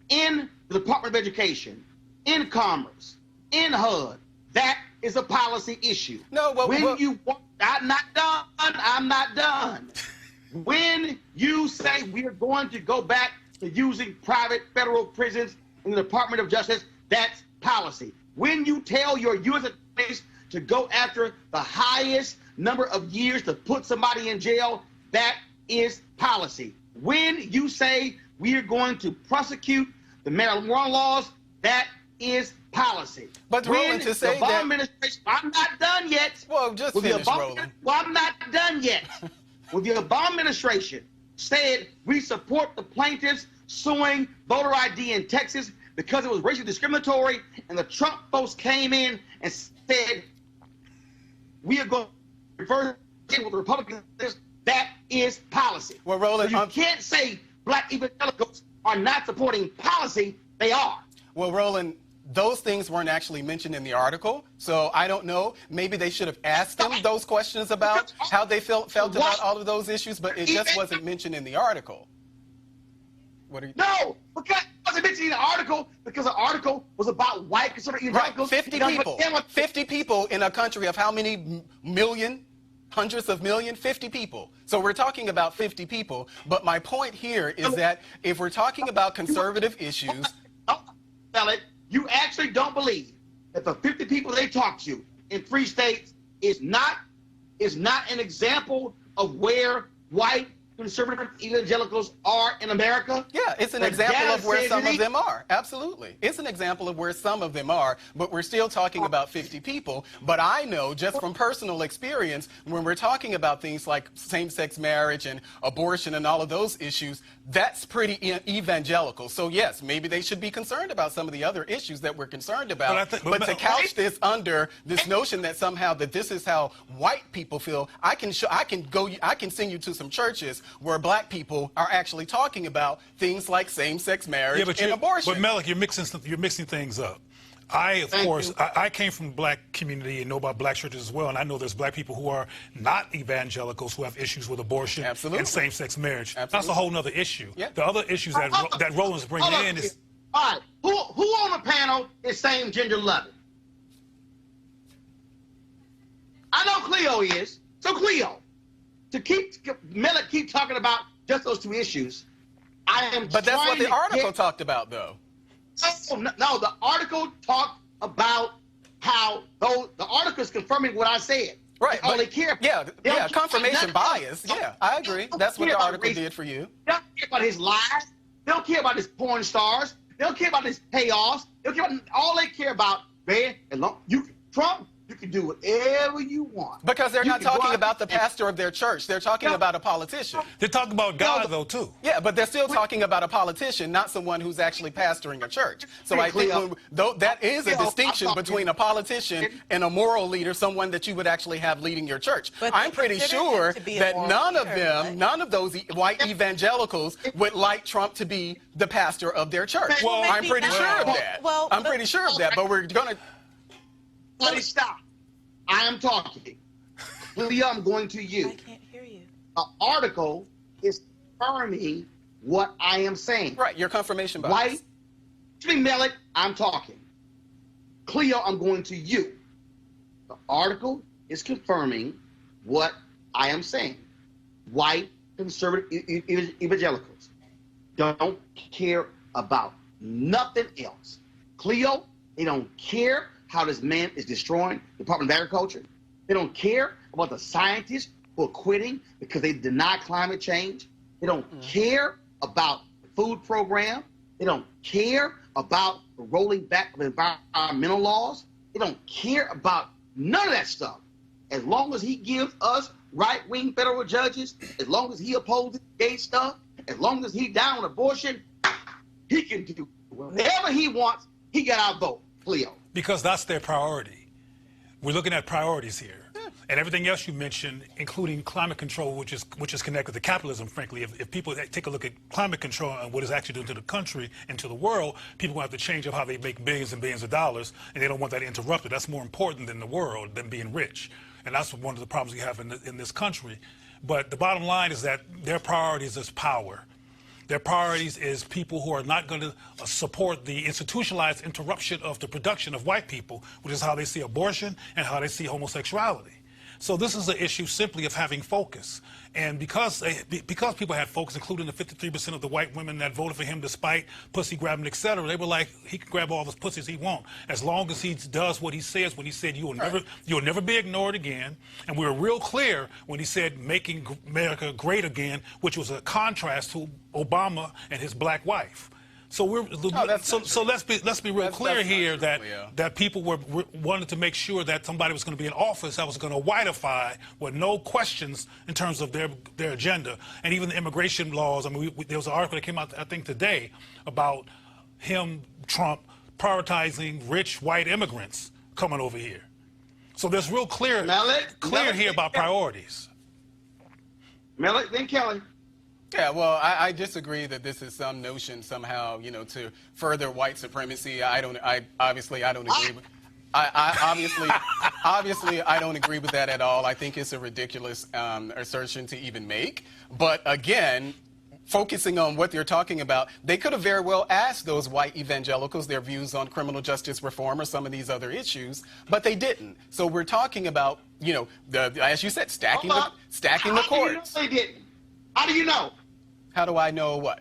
in the Department of Education, in Commerce, in HUD, that is a policy issue. No, well, I'm not done. When you say we're going to go back to using private federal prisons in the Department of Justice, that's policy. When you tell your U.S. attorneys to go after the highest number of years to put somebody in jail, that is policy. When you say we are going to prosecute the marijuana laws, that is policy. But Roland, to say that... I'm not done yet. Well, just finish, Roland. Well, I'm not done yet. With the Obama administration said we support the plaintiffs suing voter ID in Texas because it was racially discriminatory, and the Trump folks came in and said we are going to reverse it with the Republicans. That is policy. Well, Roland, so you can't say black evangelicals are not supporting policy. They are. Well, Roland, those things weren't actually mentioned in the article, so I don't know. Maybe they should have asked them those questions about how they felt about all of those issues, but it just wasn't mentioned in the article. No, because it wasn't mentioned in the article because the article was about white conservative evangelicals. Right, 50 people. 50 people in a country of how many million? Hundreds of millions, 50 people. So we're talking about 50 people. But my point here is that if we're talking about conservative issues, you actually don't believe that the 50 people they talk to in 3 states is not an example of where white conservative evangelicals are in America? yeah, it's an example of where some of them are. Absolutely. It's an example of where some of them are, but we're still talking about 50 people. But I know just from personal experience, when we're talking about things like same-sex marriage and abortion and all of those issues, that's pretty evangelical. So yes, maybe they should be concerned about some of the other issues that we're concerned about. But to couch this under this notion that somehow that this is how white people feel, I can send you to some churches where black people are actually talking about things like same-sex marriage and abortion. But Malik, you're mixing things up. Of course, I came from the black community and know about black churches as well, and I know there's black people who are not evangelicals who have issues with abortion and same-sex marriage. Absolutely. That's a whole other issue. Yeah. The other issues that Roland's bringing in is... All right, who on the panel is same-gender loving? I know Cleo is. So Cleo, Malik keep talking about just those 2 issues. But that's what the article talked about, though. No, the article talked about how the article is confirming what I said. Right. All they care. Yeah, confirmation bias. Yeah, I agree. That's what the article did for you. They don't care about his lies. They don't care about his porn stars. They don't care about his payoffs. They don't care about all they care about, man. Trump, you can do whatever you want. Because they're not talking about the pastor of their church. They're talking about a politician. They're talking about God, though, too. Yeah, but they're still talking about a politician, not someone who's actually pastoring a church. So I think that is a distinction between a politician and a moral leader, someone that you would actually have leading your church. But I'm pretty sure that none of those white evangelicals would like Trump to be the pastor of their church. Well, I'm pretty sure of that. I'm pretty sure of that, but we're going to... Buddy, stop. I am talking. Cleo, I'm going to you. I can't hear you. The article is confirming what I am saying. Right, your confirmation bias. Malik, I'm talking. Cleo, I'm going to you. The article is confirming what I am saying. White conservative evangelicals don't care about nothing else. Cleo, they don't care how this man is destroying the Department of Agriculture. They don't care about the scientists who are quitting because they deny climate change. They don't care about the food program. They don't care about the rolling back of environmental laws. They don't care about none of that stuff. As long as he gives us right-wing federal judges, as long as he opposes gay stuff, as long as he's down with abortion, he can do whatever he wants. He got our vote, Cleo. Because that's their priority. We're looking at priorities here. And everything else you mentioned, including climate control, which is connected to capitalism, frankly. If people take a look at climate control and what it's actually doing to the country and to the world, people will have to change up how they make billions and billions of dollars, and they don't want that interrupted. That's more important than the world, than being rich. And that's one of the problems we have in this country. But the bottom line is that their priorities is power. Their priorities is people who are not going to support the institutionalized interruption of the production of white people, which is how they see abortion and how they see homosexuality. So this is an issue simply of having focus. And because people had focus, including the 53% of the white women that voted for him despite pussy grabbing, et cetera, they were like, he can grab all the pussies he wants. As long as he does what he says when he said, you'll never be ignored again. And we were real clear when he said, making America great again, which was a contrast to Obama and his black wife. So let's be real clear here that people wanted to make sure that somebody was going to be in office that was going to whiteify with no questions in terms of their agenda, and even the immigration laws. I mean, there was an article that came out I think today about Trump prioritizing rich white immigrants coming over here. So there's real clear here about priorities. Malik, then Kelly. Yeah, well, I disagree that this is some notion somehow, to further white supremacy. Obviously I don't agree with. Obviously I don't agree with that at all. I think it's a ridiculous assertion to even make. But again, focusing on what they're talking about, they could have very well asked those white evangelicals their views on criminal justice reform or some of these other issues, but they didn't. So we're talking about you know, as you said, stacking Hold up. the courts. How do you know they didn't? How do you know? How do I know what?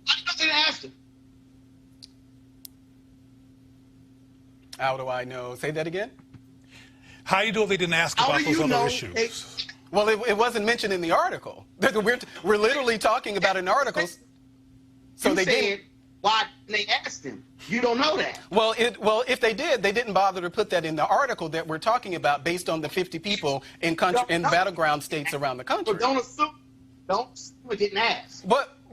How do you know they didn't ask them? How do I know? Say that again. How do you know they didn't ask How about do those you other know issues? Well, it wasn't mentioned in the article. We're literally talking about an article. So you they said, didn't. why didn't they ask them? You don't know that. Well, if they did, they didn't bother to put that in the article that we're talking about, based on the 50 people in battleground states around the country. But don't assume it didn't ask.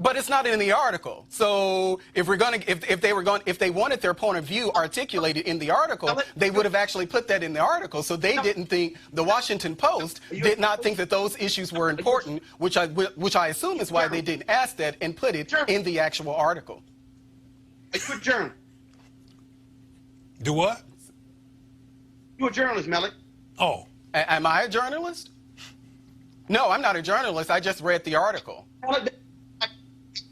But it's not in the article. So if they wanted their point of view articulated in the article, they would have actually put that in the article. So they didn't think, the Washington Post did not think that those issues were important, which I assume is why they didn't ask that and put it in the actual article. Are you a journalist? Do what? You a journalist, Melly? Oh. Am I a journalist? No, I'm not a journalist. I just read the article.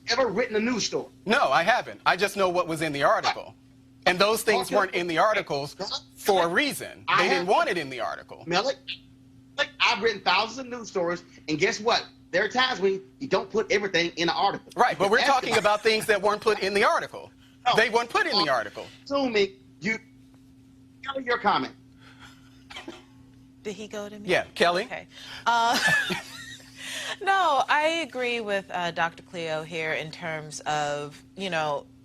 Ever written a news story? No, I haven't. I just know what was in the article. And those things weren't in the articles for a reason. They didn't want it in the article. Melly, I've written thousands of news stories, and guess what? There are times when you don't put everything in an article. Right, but we're talking about things that weren't put in the article. No. They weren't put in the article. Assuming Kelly, your comment. Did he go to me? Yeah, Kelly? Okay. No, I agree with Dr. Cleo here in terms of,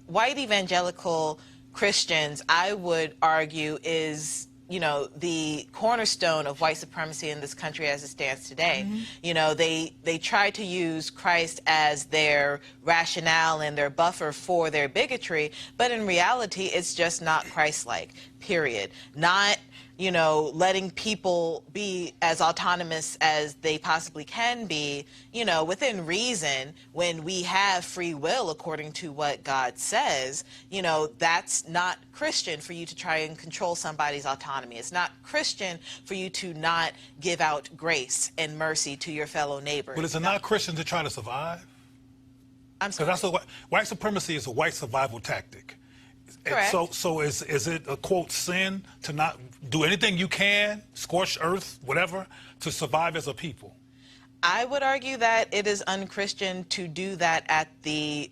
white evangelical Christians, I would argue, is, the cornerstone of white supremacy in this country as it stands today. Mm-hmm. They try to use Christ as their rationale and their buffer for their bigotry, but in reality, it's just not Christ-like, period. Not letting people be as autonomous as they possibly can be, within reason, when we have free will according to what God says. That's not Christian for you to try and control somebody's autonomy. It's not Christian for you to not give out grace and mercy to your fellow neighbor. But is it not Christian to try to survive? I'm sorry. Because white supremacy is a white survival tactic. Correct. So is it a, quote, sin to not do anything you can, scorched earth, whatever, to survive as a people? I would argue that it is unchristian to do that at the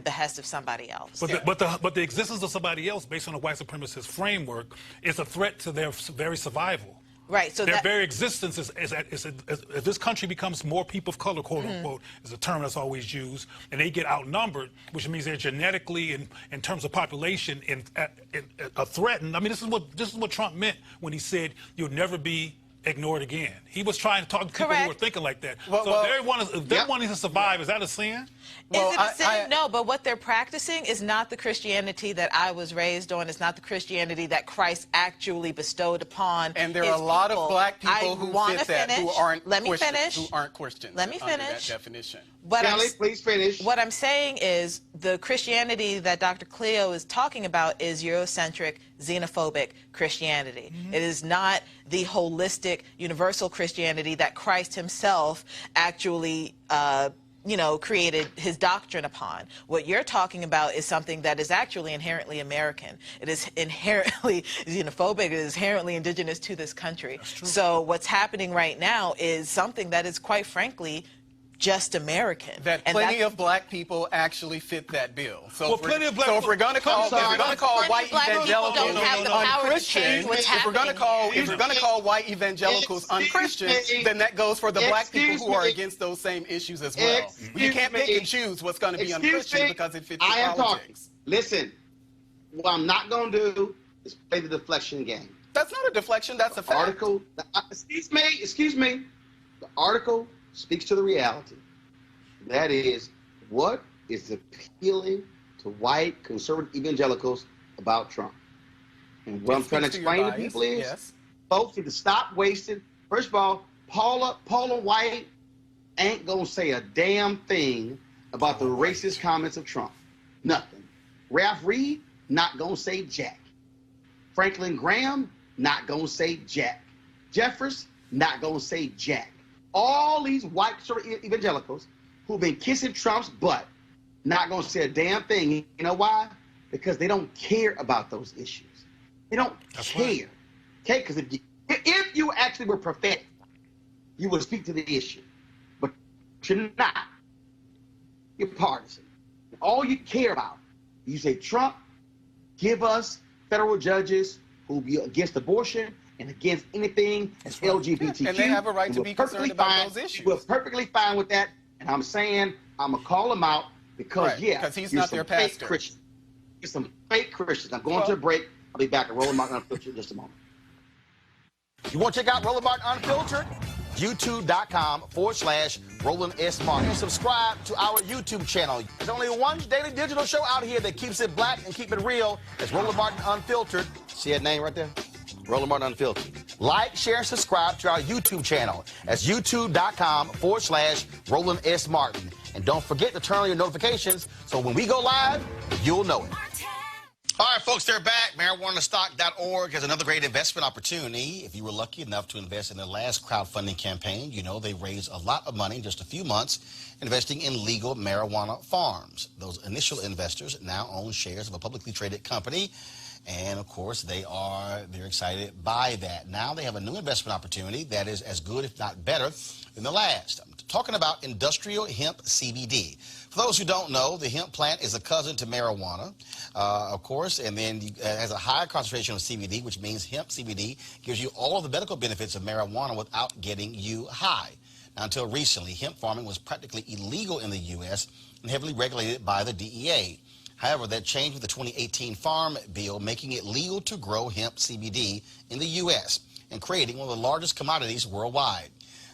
behest of somebody else. But the existence of somebody else based on a white supremacist framework is a threat to their very survival. Right. So their very existence is if this country becomes more people of color, quote unquote, is a term that's always used, and they get outnumbered, which means they're genetically, in terms of population, a threatened. I mean, this is what Trump meant when he said you'll never be ignored again. He was trying to talk to people who were thinking like that. If they're wanting to survive, is that a sin? Is it a sin? No, but what they're practicing is not the Christianity that I was raised on. It's not the Christianity that Christ actually bestowed upon. And there are a lot of black people who fit that, who aren't Christians. Let me finish. Under that definition. Kelly, please finish. What I'm saying is the Christianity that Dr. Cleo is talking about is Eurocentric, xenophobic Christianity. Mm-hmm. It is not the holistic, universal Christianity that Christ himself actually created his doctrine upon. What you're talking about is something that is actually inherently American. It is inherently xenophobic. It is inherently indigenous to this country. So what's happening right now is something that is, quite frankly, just American. That plenty of black people actually fit that bill. So if we're going to call white evangelicals unchristian, if we're going to call white evangelicals unchristian, then that goes for the black people who are against those same issues as well. You can't pick and choose what's going to be unchristian because it fits your politics. Listen, what I'm not going to do is play the deflection game. That's not a deflection. That's a fact. Excuse me. The article speaks to the reality. That is, what is appealing to white conservative evangelicals about Trump? And what I'm trying to explain to people is, folks need to stop wasting. First of all, Paula White ain't going to say a damn thing about the racist comments of Trump. Nothing. Ralph Reed, not going to say jack. Franklin Graham, not going to say jack. Jeffers, not going to say jack. All these white evangelicals who've been kissing Trump's butt, not going to say a damn thing. You know why? Because they don't care about those issues. They don't care. Okay? Because if you if you actually were prophetic, you would speak to the issue. But you're not. You're partisan. All you care about, you say, Trump, give us federal judges who will be against abortion and against anything LGBTQ. And they have a right to be concerned about those issues. We're perfectly fine with that. And I'm saying, I'm going to call him out because, because he's not their pastor. Christian. You're some fake Christians. I'm going to a break. I'll be back at Roland Martin Unfiltered in just a moment. You want to check out Roland Martin Unfiltered? YouTube.com/Roland S. Martin. Subscribe to our YouTube channel. There's only one daily digital show out here that keeps it black and keep it real. It's Roland Martin Unfiltered. See that name right there? Roland Martin Unfiltered. Like, share, and subscribe to our YouTube channel. That's YouTube.com/Roland S. Martin. And don't forget to turn on your notifications so when we go live, you'll know it. All right, folks, they're back. MarijuanaStock.org has another great investment opportunity. If you were lucky enough to invest in their last crowdfunding campaign, you know they raised a lot of money in just a few months investing in legal marijuana farms. Those initial investors now own shares of a publicly traded company. And, of course, they're excited by that. Now they have a new investment opportunity that is as good, if not better, than the last. I'm talking about industrial hemp CBD. For those who don't know, the hemp plant is a cousin to marijuana, of course, and then it has a higher concentration of CBD, which means hemp CBD gives you all of the medical benefits of marijuana without getting you high. Now, until recently, hemp farming was practically illegal in the U.S. and heavily regulated by the DEA. However, that changed with the 2018 Farm Bill, making it legal to grow hemp CBD in the U.S. and creating one of the largest commodities worldwide.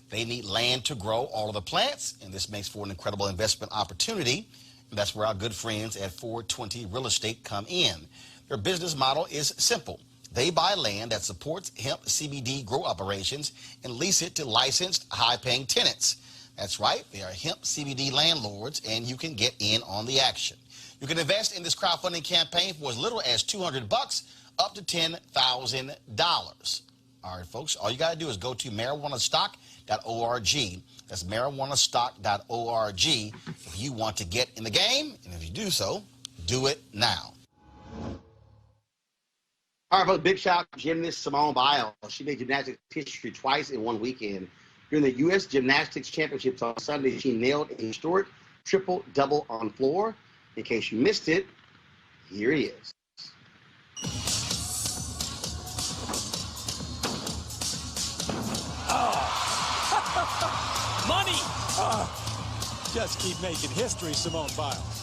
They need land to grow all of the plants, and this makes for an incredible investment opportunity. And that's where our good friends at 420 Real Estate come in. Their business model is simple. They buy land that supports hemp CBD grow operations and lease it to licensed, high-paying tenants. That's right, they are hemp CBD landlords, and you can get in on the action. You can invest in this crowdfunding campaign for as little as $200 up to $10,000. All right, folks, all you got to do is go to marijuanastock.org. That's marijuanastock.org if you want to get in the game. And if you do so, do it now. All right, folks, big shout out to gymnast Simone Biles. She made gymnastics history twice in one weekend. During the U.S. Gymnastics Championships on Sunday, she nailed a historic triple-double on floor. In case you missed it, here he is. Money! Just keep making history, Simone Biles.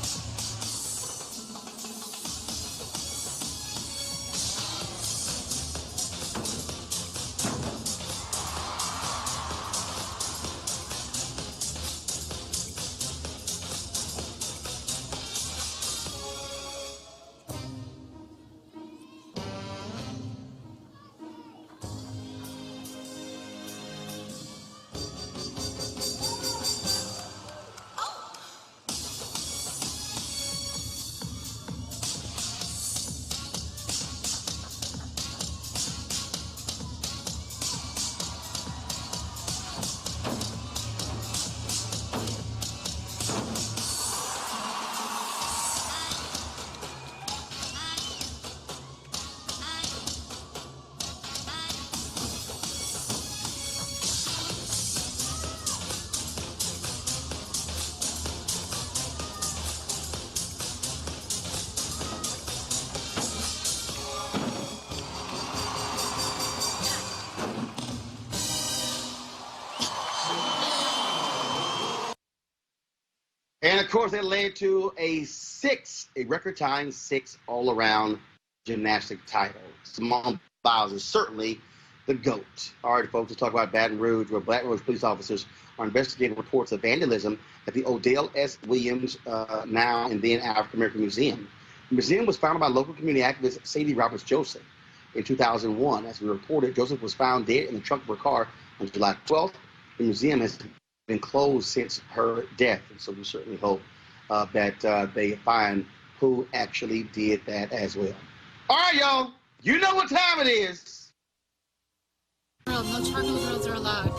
And, of course, that led to a record-tying 6 all-around gymnastic title. Simone Biles is certainly the GOAT. All right, folks, let's talk about Baton Rouge, where Baton Rouge police officers are investigating reports of vandalism at the Odell S. Williams now and then African-American Museum. The museum was founded by local community activist Sadie Roberts-Joseph in 2001. As we reported, Joseph was found dead in the trunk of her car on July 12th. The museum has been closed since her death, and so we certainly hope that they find who actually did that as well. All right, y'all, you know what time it is. No charcoal grills are allowed.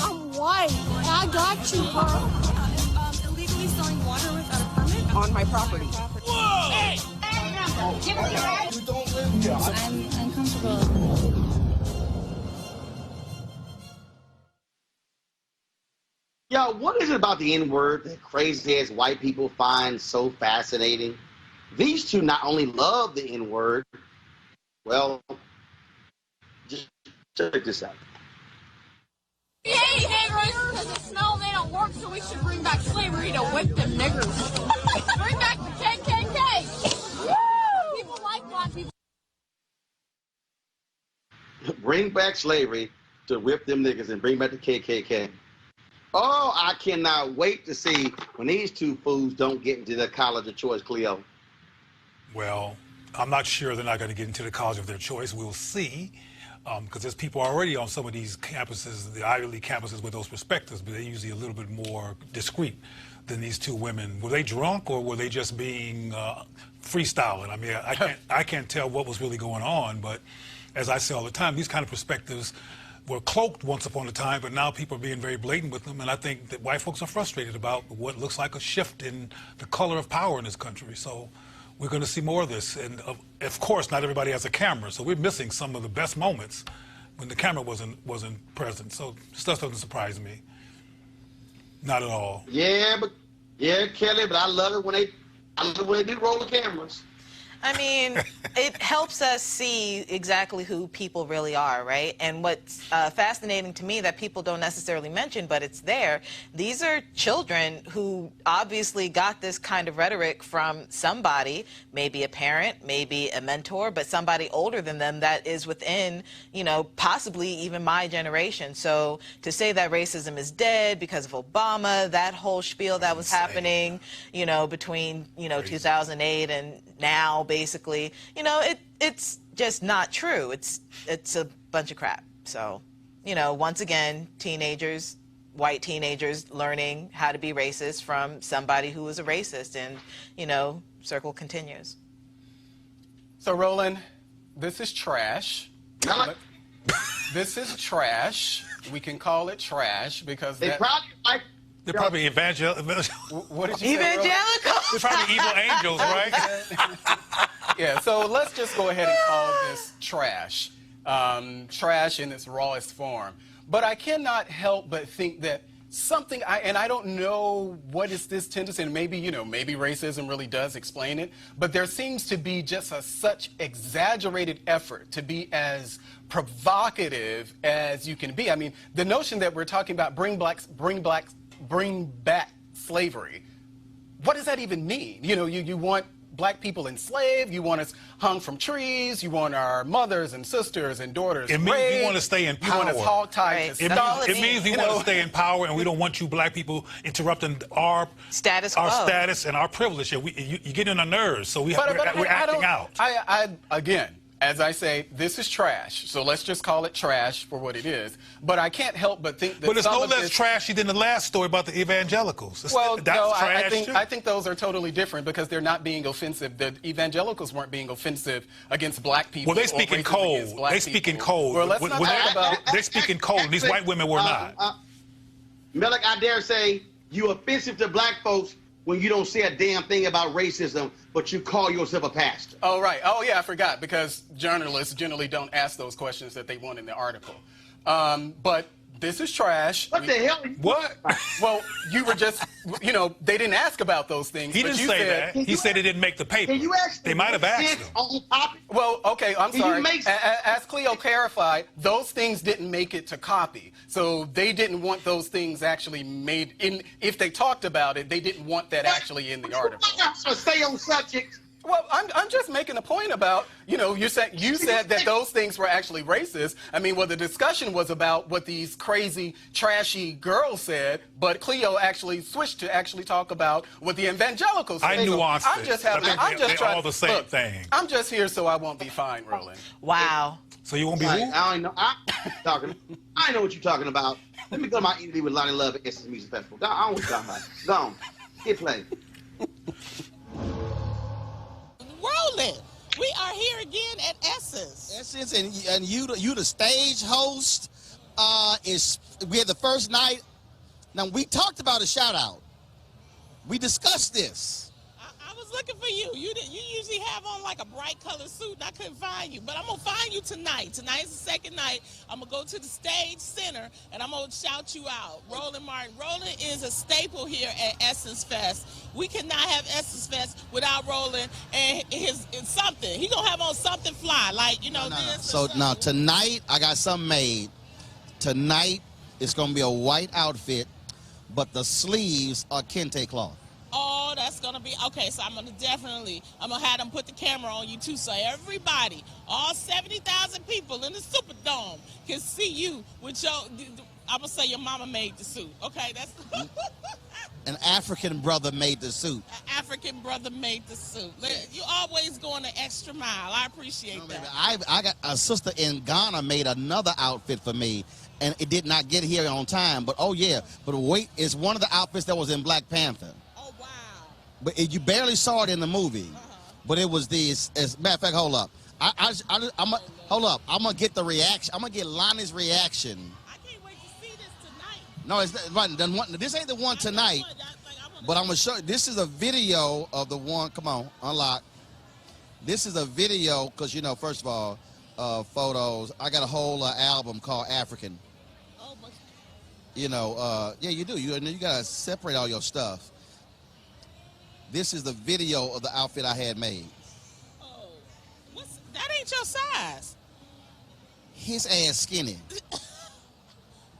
I'm white. I got you, bro. Illegally selling water without a permit on my property. Whoa! Hey! I'm uncomfortable. Yo, what is it about the N-word that crazy-ass white people find so fascinating? These two not only love the N-word, well, just check this out. We hate niggers because it's snow and they don't work, so we should bring back slavery to whip them niggers. Bring back the KKK. Woo! People like black people. Bring back slavery to whip them niggas and bring back the KKK. Oh, I cannot wait to see when these two fools don't get into the college of choice, Cleo. Well, I'm not sure they're not going to get into the college of their choice. We'll see, because there's people already on some of these campuses, the Ivy League campuses, with those perspectives, but they're usually a little bit more discreet than these two women. Were they drunk or were they just being freestyling? I mean, I can't tell what was really going on, but as I say all the time, these kind of perspectives were cloaked once upon a time, but now people are being very blatant with them, and I think that white folks are frustrated about what looks like a shift in the color of power in this country. So we're going to see more of this, and of course, not everybody has a camera, so we're missing some of the best moments when the camera wasn't present. So stuff doesn't surprise me, not at all. Yeah, Kelly, but I love it when they do roll the cameras. I mean, it helps us see exactly who people really are, right? And what's fascinating to me that people don't necessarily mention, but it's there, these are children who obviously got this kind of rhetoric from somebody, maybe a parent, maybe a mentor, but somebody older than them that is within, you know, possibly even my generation. So to say that racism is dead because of Obama, that whole spiel that was happening, you know, between, you know, 2008 and now, basically, you know, it's just not true. It's a bunch of crap. So, you know, once again, teenagers, white teenagers learning how to be racist from somebody who was a racist, and, you know, circle continues. So, Roland, this is trash. This is trash. We can call it trash because They're What probably did you say, Evangelical. They're probably evil angels, right? Yeah, so let's just go ahead and call this trash. Trash in its rawest form. But I cannot help but think that something, and I don't know what is this tendency, and maybe, you know, maybe racism really does explain it, but there seems to be just such exaggerated effort to be as provocative as you can be. I mean, the notion that we're talking about bring back slavery, what does that even mean? You know, you want black people enslaved, you want us hung from trees, you want our mothers and sisters and daughters It means raped, we want to stay in power. you want us hog-tied to Right. It means we want to stay in power, and we don't want you black people interrupting our Status quo. status and our privilege. You get on our nerves, so we're acting out. Again, as I say, this is trash. So let's just call it trash for what it is. But I can't help but think that But it's some no of less this, trashy than the last story about the evangelicals. well, That's no, trash too. I think those are totally different because they're not being offensive. The evangelicals weren't being offensive against black people. Well, they speak in code. They speak in code. Well, let's not talk about. They speak in code, and these white women were not. Melik, I dare say you offensive to black folks when you don't say a damn thing about racism, but you call yourself a pastor. Oh, right. Oh, yeah, I forgot, because journalists generally don't ask those questions that they want in the article. But this is trash. What the hell? What? Well, you were just, you know, they didn't ask about those things. He but didn't you say said, that. He said it didn't make the paper. Can you actually They might have asked him. on topic? Well, okay, I'm Can you sorry. make- As Cleo clarified, those things didn't make it to copy. So they didn't want those things actually made in. If they talked about it, they didn't want that actually in the article. So stay on subject. Well, I'm just making a point about, you know, you said that those things were actually racist. I mean, well, the discussion was about what these crazy, trashy girls said, but Cleo actually switched to actually talk about what the evangelicals said. I nuanced I'm it. just I having, think I'm just they're trying. all the same look, thing. I'm just here so I won't be fined, Roland. Wow. So you won't be Like, who? I don't know. I know what you're talking about. Let me go to my interview with Lonnie Love at Essence Music Festival. I don't know what you're talking about. Go on. Hit play. Roland, we are here again at Essence. Essence, and you the stage host. We had the first night. Now we talked about a shout out. We discussed this. I was was looking for you. You usually have on like a bright colored suit, and I couldn't find you. But I'm gonna find you tonight. Tonight's the second night. I'm gonna go to the stage center, and I'm gonna shout you out. Roland Martin. Roland is a staple here at Essence Fest. We cannot have Essence Fest without Roland and his something. He gonna have on something fly, like this. So now tonight I got something made. Tonight it's gonna be a white outfit, but the sleeves are kente cloth. Oh, that's gonna be okay. So I'm gonna have them put the camera on you too, so everybody, all 70,000 people in the Superdome can see you with your. I'm gonna say your mama made the suit. Okay, that's. An African brother made the suit. An African brother made the suit. You always going the extra mile. I appreciate that. I got a sister in Ghana made another outfit for me, and it did not get here on time. But wait, it's one of the outfits that was in Black Panther. Oh wow! But you barely saw it in the movie. But it was this. As a matter of fact, hold up. Hold up. I'm gonna get the reaction. I'm gonna get Lonnie's reaction. I can't wait to see this tonight. No, it's right. This ain't the one tonight. But I'm gonna show you. This is a video of the one. Come on, unlock. This is a video because first of all, photos. I got a whole album called African. Oh my. Yeah, you do. You gotta separate all your stuff. This is the video of the outfit I had made. Oh, that ain't your size. His ass skinny.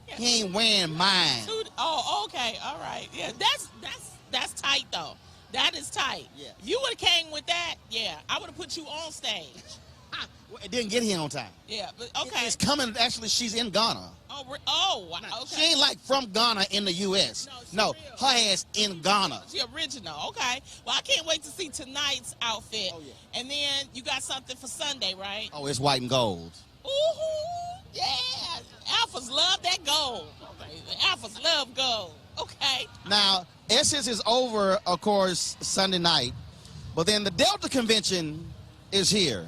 He ain't wearing mine. Oh, okay, all right. Yeah, that's tight though. That is tight. Yes. If you would have came with that, yeah, I would have put you on stage. Well, it didn't get here on time. Yeah, but okay. It's coming. Actually, she's in Ghana. Okay. She ain't like from Ghana in the U.S. No, her ass in Ghana. She original. Okay. Well, I can't wait to see tonight's outfit. Oh, yeah. And then you got something for Sunday, right? Oh, it's white and gold. Ooh, yeah. Alphas love that gold. Okay. The Alphas love gold. Okay. Now, Essence is over, of course, Sunday night. But then the Delta Convention is here.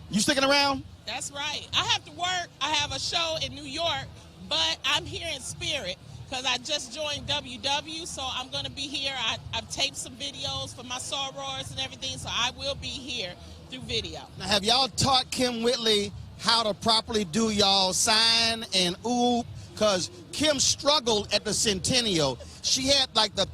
You sticking around? That's right. I have to work. I have a show in New York, but I'm here in spirit because I just joined WW, so I'm going to be here. I've taped some videos for my sorors and everything, so I will be here through video. Now, have y'all taught Kim Whitley how to properly do y'all sign and ooh? Because Kim struggled at the Centennial. She had like the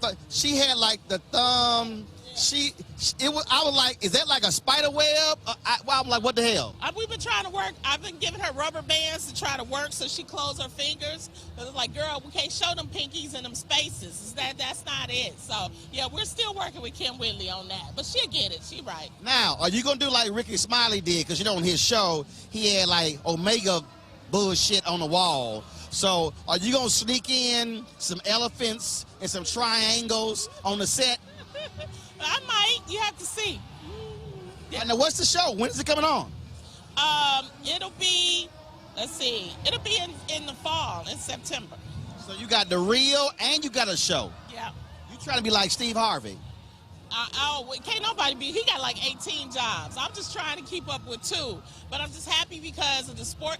thumb. I was like, is that like a spider web? I'm like, what the hell? We've been trying to work. I've been giving her rubber bands to try to work so she closed her fingers. It's like, girl, we can't show them pinkies in them spaces. That's not it. So, yeah, we're still working with Kim Whitley on that. But she'll get it. She right. Now, are you going to do like Ricky Smiley did? Because, on his show, he had like Omega bullshit on the wall. So, are you going to sneak in some elephants and some triangles on the set? I might. You have to see. Yeah. Now, what's the show? When is it coming on? It'll be, it'll be in the fall, in September. So you got the reel and you got a show. Yeah. You trying to be like Steve Harvey. Can't nobody be. He got like 18 jobs. I'm just trying to keep up with 2. But I'm just happy because of the support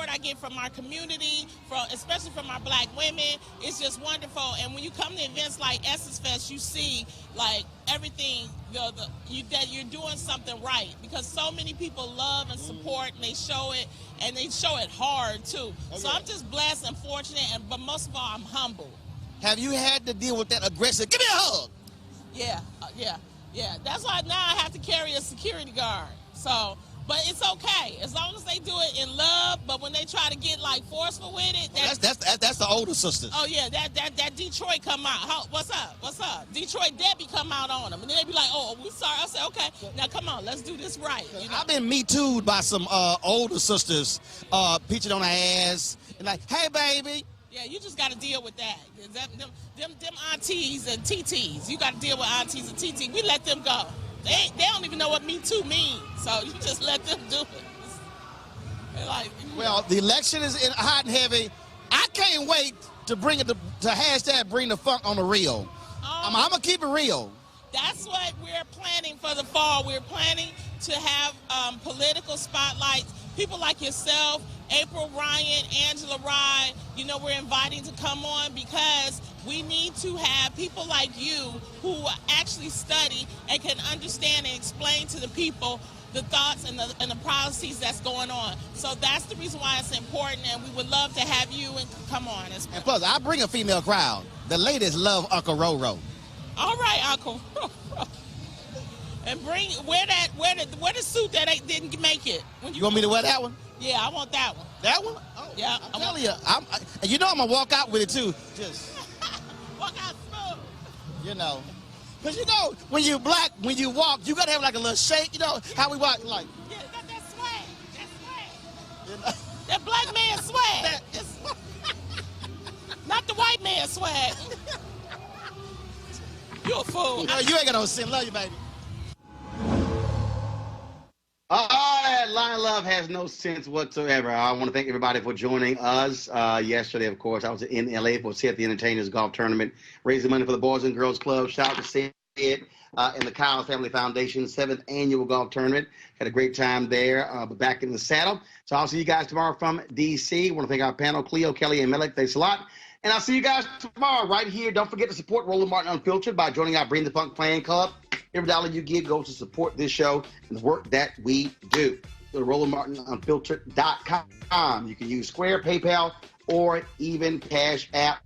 I get from our community, especially from our black women. It's just wonderful. And when you come to events like Essence Fest, you see like everything that you're doing something right because so many people love and support and they show it hard too. Okay. So I'm just blessed and fortunate, but most of all, I'm humble. Have you had to deal with that aggressive? Give me a hug. Yeah. That's why now I have to carry a security guard. So, but it's okay as long as they do it in love. But when they try to get like forceful with it, that's the older sisters. Oh yeah, that Detroit come out. What's up? Detroit Debbie come out on them, and then they be like, "Oh, we sorry." I say, "Okay, now come on, let's do this right." I've been Me Too'd by some older sisters, peaching on her ass, and like, "Hey, baby." Yeah, you just got to deal with that. Them aunties and TTs, you got to deal with aunties and TTs. We let them go. They don't even know what Me Too means, so you just let them do it. Well, the election is hot and heavy. I can't wait to bring it to hashtag bring the funk on the real. I'm going to keep it real. That's what we're planning for the fall. We're planning to have political spotlights. People like yourself, April Ryan, Angela Rye, we're inviting to come on because We need to have people like you who actually study and can understand and explain to the people the thoughts and the policies that's going on. So that's the reason why it's important, and we would love to have you and come on. And plus, I bring a female crowd. The ladies love Uncle Roro. All right, Uncle. And wear the suit that didn't make it. You want me to wear that one? Yeah, I want that one. That one? Oh, yeah, I'm telling you. You know I'm gonna walk out with it too. Just walk out smooth. You know, because you know when you black, when you walk, you gotta have like a little shake. You know how we walk, like. Yeah, that swag. That swag. You know? That black man swag. Not the white man swag. You a fool. You ain't got no sin. Love you, baby. That line love has no sense whatsoever. I want to thank everybody for joining us. Yesterday, of course, I was in LA for Seth the Entertainers Golf Tournament, raising money for the Boys and Girls Club. Shout out to Sadie and the Kyle Family Foundation 7th Annual Golf Tournament. Had a great time there, but back in the saddle. So I'll see you guys tomorrow from D.C. I want to thank our panel, Cleo, Kelly, and Melek. Thanks a lot. And I'll see you guys tomorrow right here. Don't forget to support Roland Martin Unfiltered by joining our Bring the Funk Fan Club. Every dollar you give goes to support this show and the work that we do. Go to RolandMartinUnfiltered.com. You can use Square, PayPal, or even Cash App.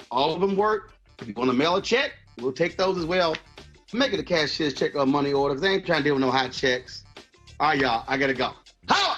All of them work. If you want to mail a check, we'll take those as well. Make it a cashier's check or a money order because they ain't trying to deal with no hot checks. All right, y'all. I got to go. Holla!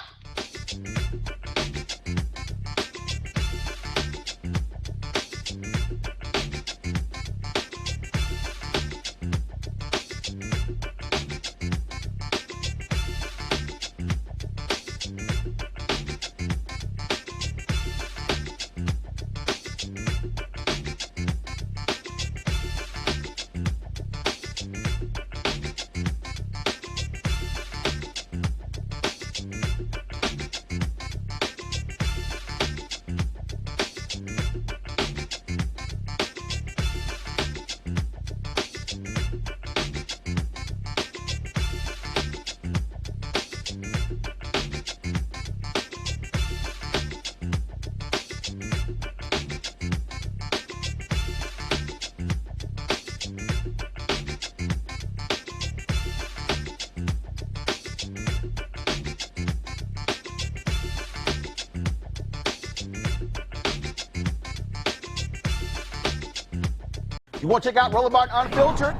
You want to check out Roland Martin Unfiltered?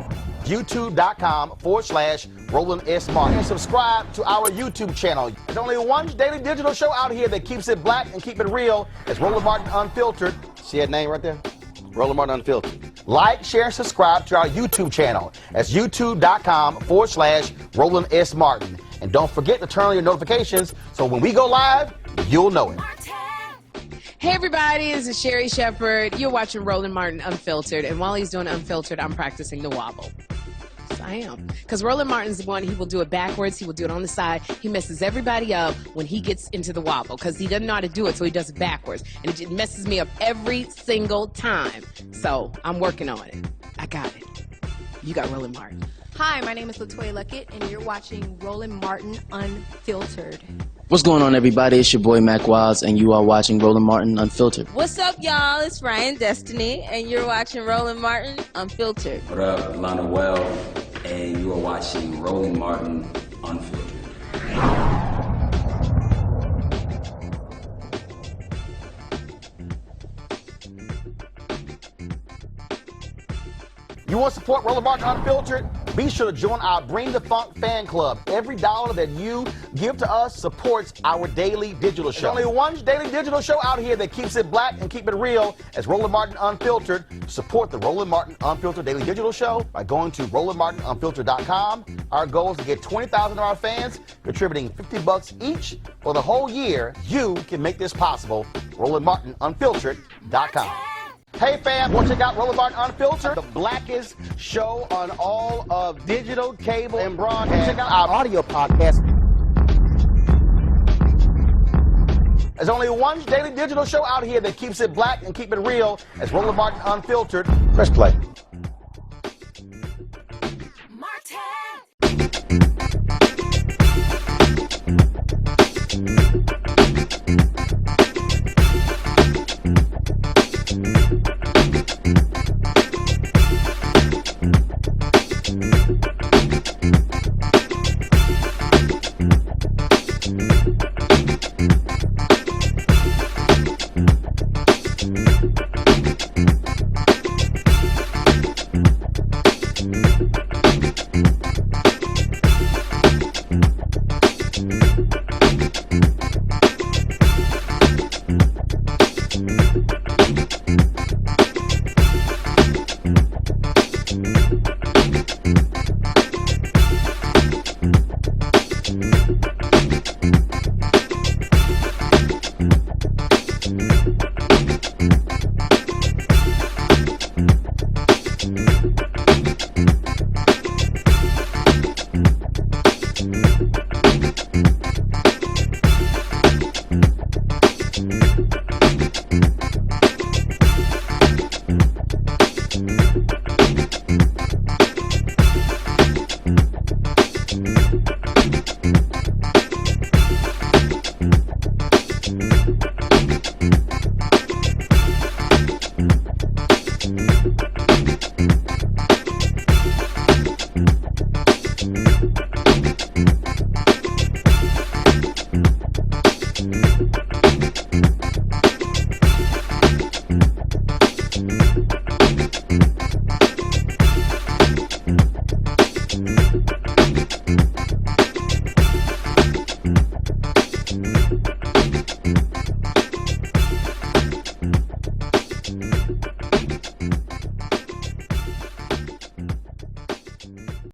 YouTube.com/Roland S. Martin. And subscribe to our YouTube channel. There's only one daily digital show out here that keeps it black and keep it real. It's Roland Martin Unfiltered. See that name right there? Roland Martin Unfiltered. Like, share, and subscribe to our YouTube channel. That's YouTube.com/Roland S. Martin. And don't forget to turn on your notifications so when we go live, you'll know it. Hey everybody, this is Sherry Shepherd. You're watching Roland Martin Unfiltered, and while he's doing Unfiltered, I'm practicing the wobble. Yes, I am. Because Roland Martin's the one, he will do it backwards, he will do it on the side. He messes everybody up when he gets into the wobble, because he doesn't know how to do it, so he does it backwards. And it messes me up every single time. So, I'm working on it. I got it. You got Roland Martin. Hi, my name is LaToya Luckett, and you're watching Roland Martin Unfiltered. What's going on, everybody? It's your boy Mac Wiles, and you are watching Roland Martin Unfiltered. What's up, y'all? It's Ryan Destiny, and you're watching Roland Martin Unfiltered. What up, Lana Well, and you are watching Roland Martin Unfiltered. You want to support Roland Martin Unfiltered? Be sure to join our Bring the Funk Fan Club. Every dollar that you give to us supports our daily digital show. There's only one daily digital show out here that keeps it black and keep it real. It's Roland Martin Unfiltered. Support the Roland Martin Unfiltered daily digital show by going to RolandMartinUnfiltered.com. Our goal is to get 20,000 of our fans contributing $50 each for the whole year. You can make this possible. RolandMartinUnfiltered.com. Hey fam, want to check out Roland Martin Unfiltered? The blackest show on all of digital, cable, and broadcast. Check out our audio podcast. There's only one daily digital show out here that keeps it black and keep it real. It's Roland Martin Unfiltered. Press play.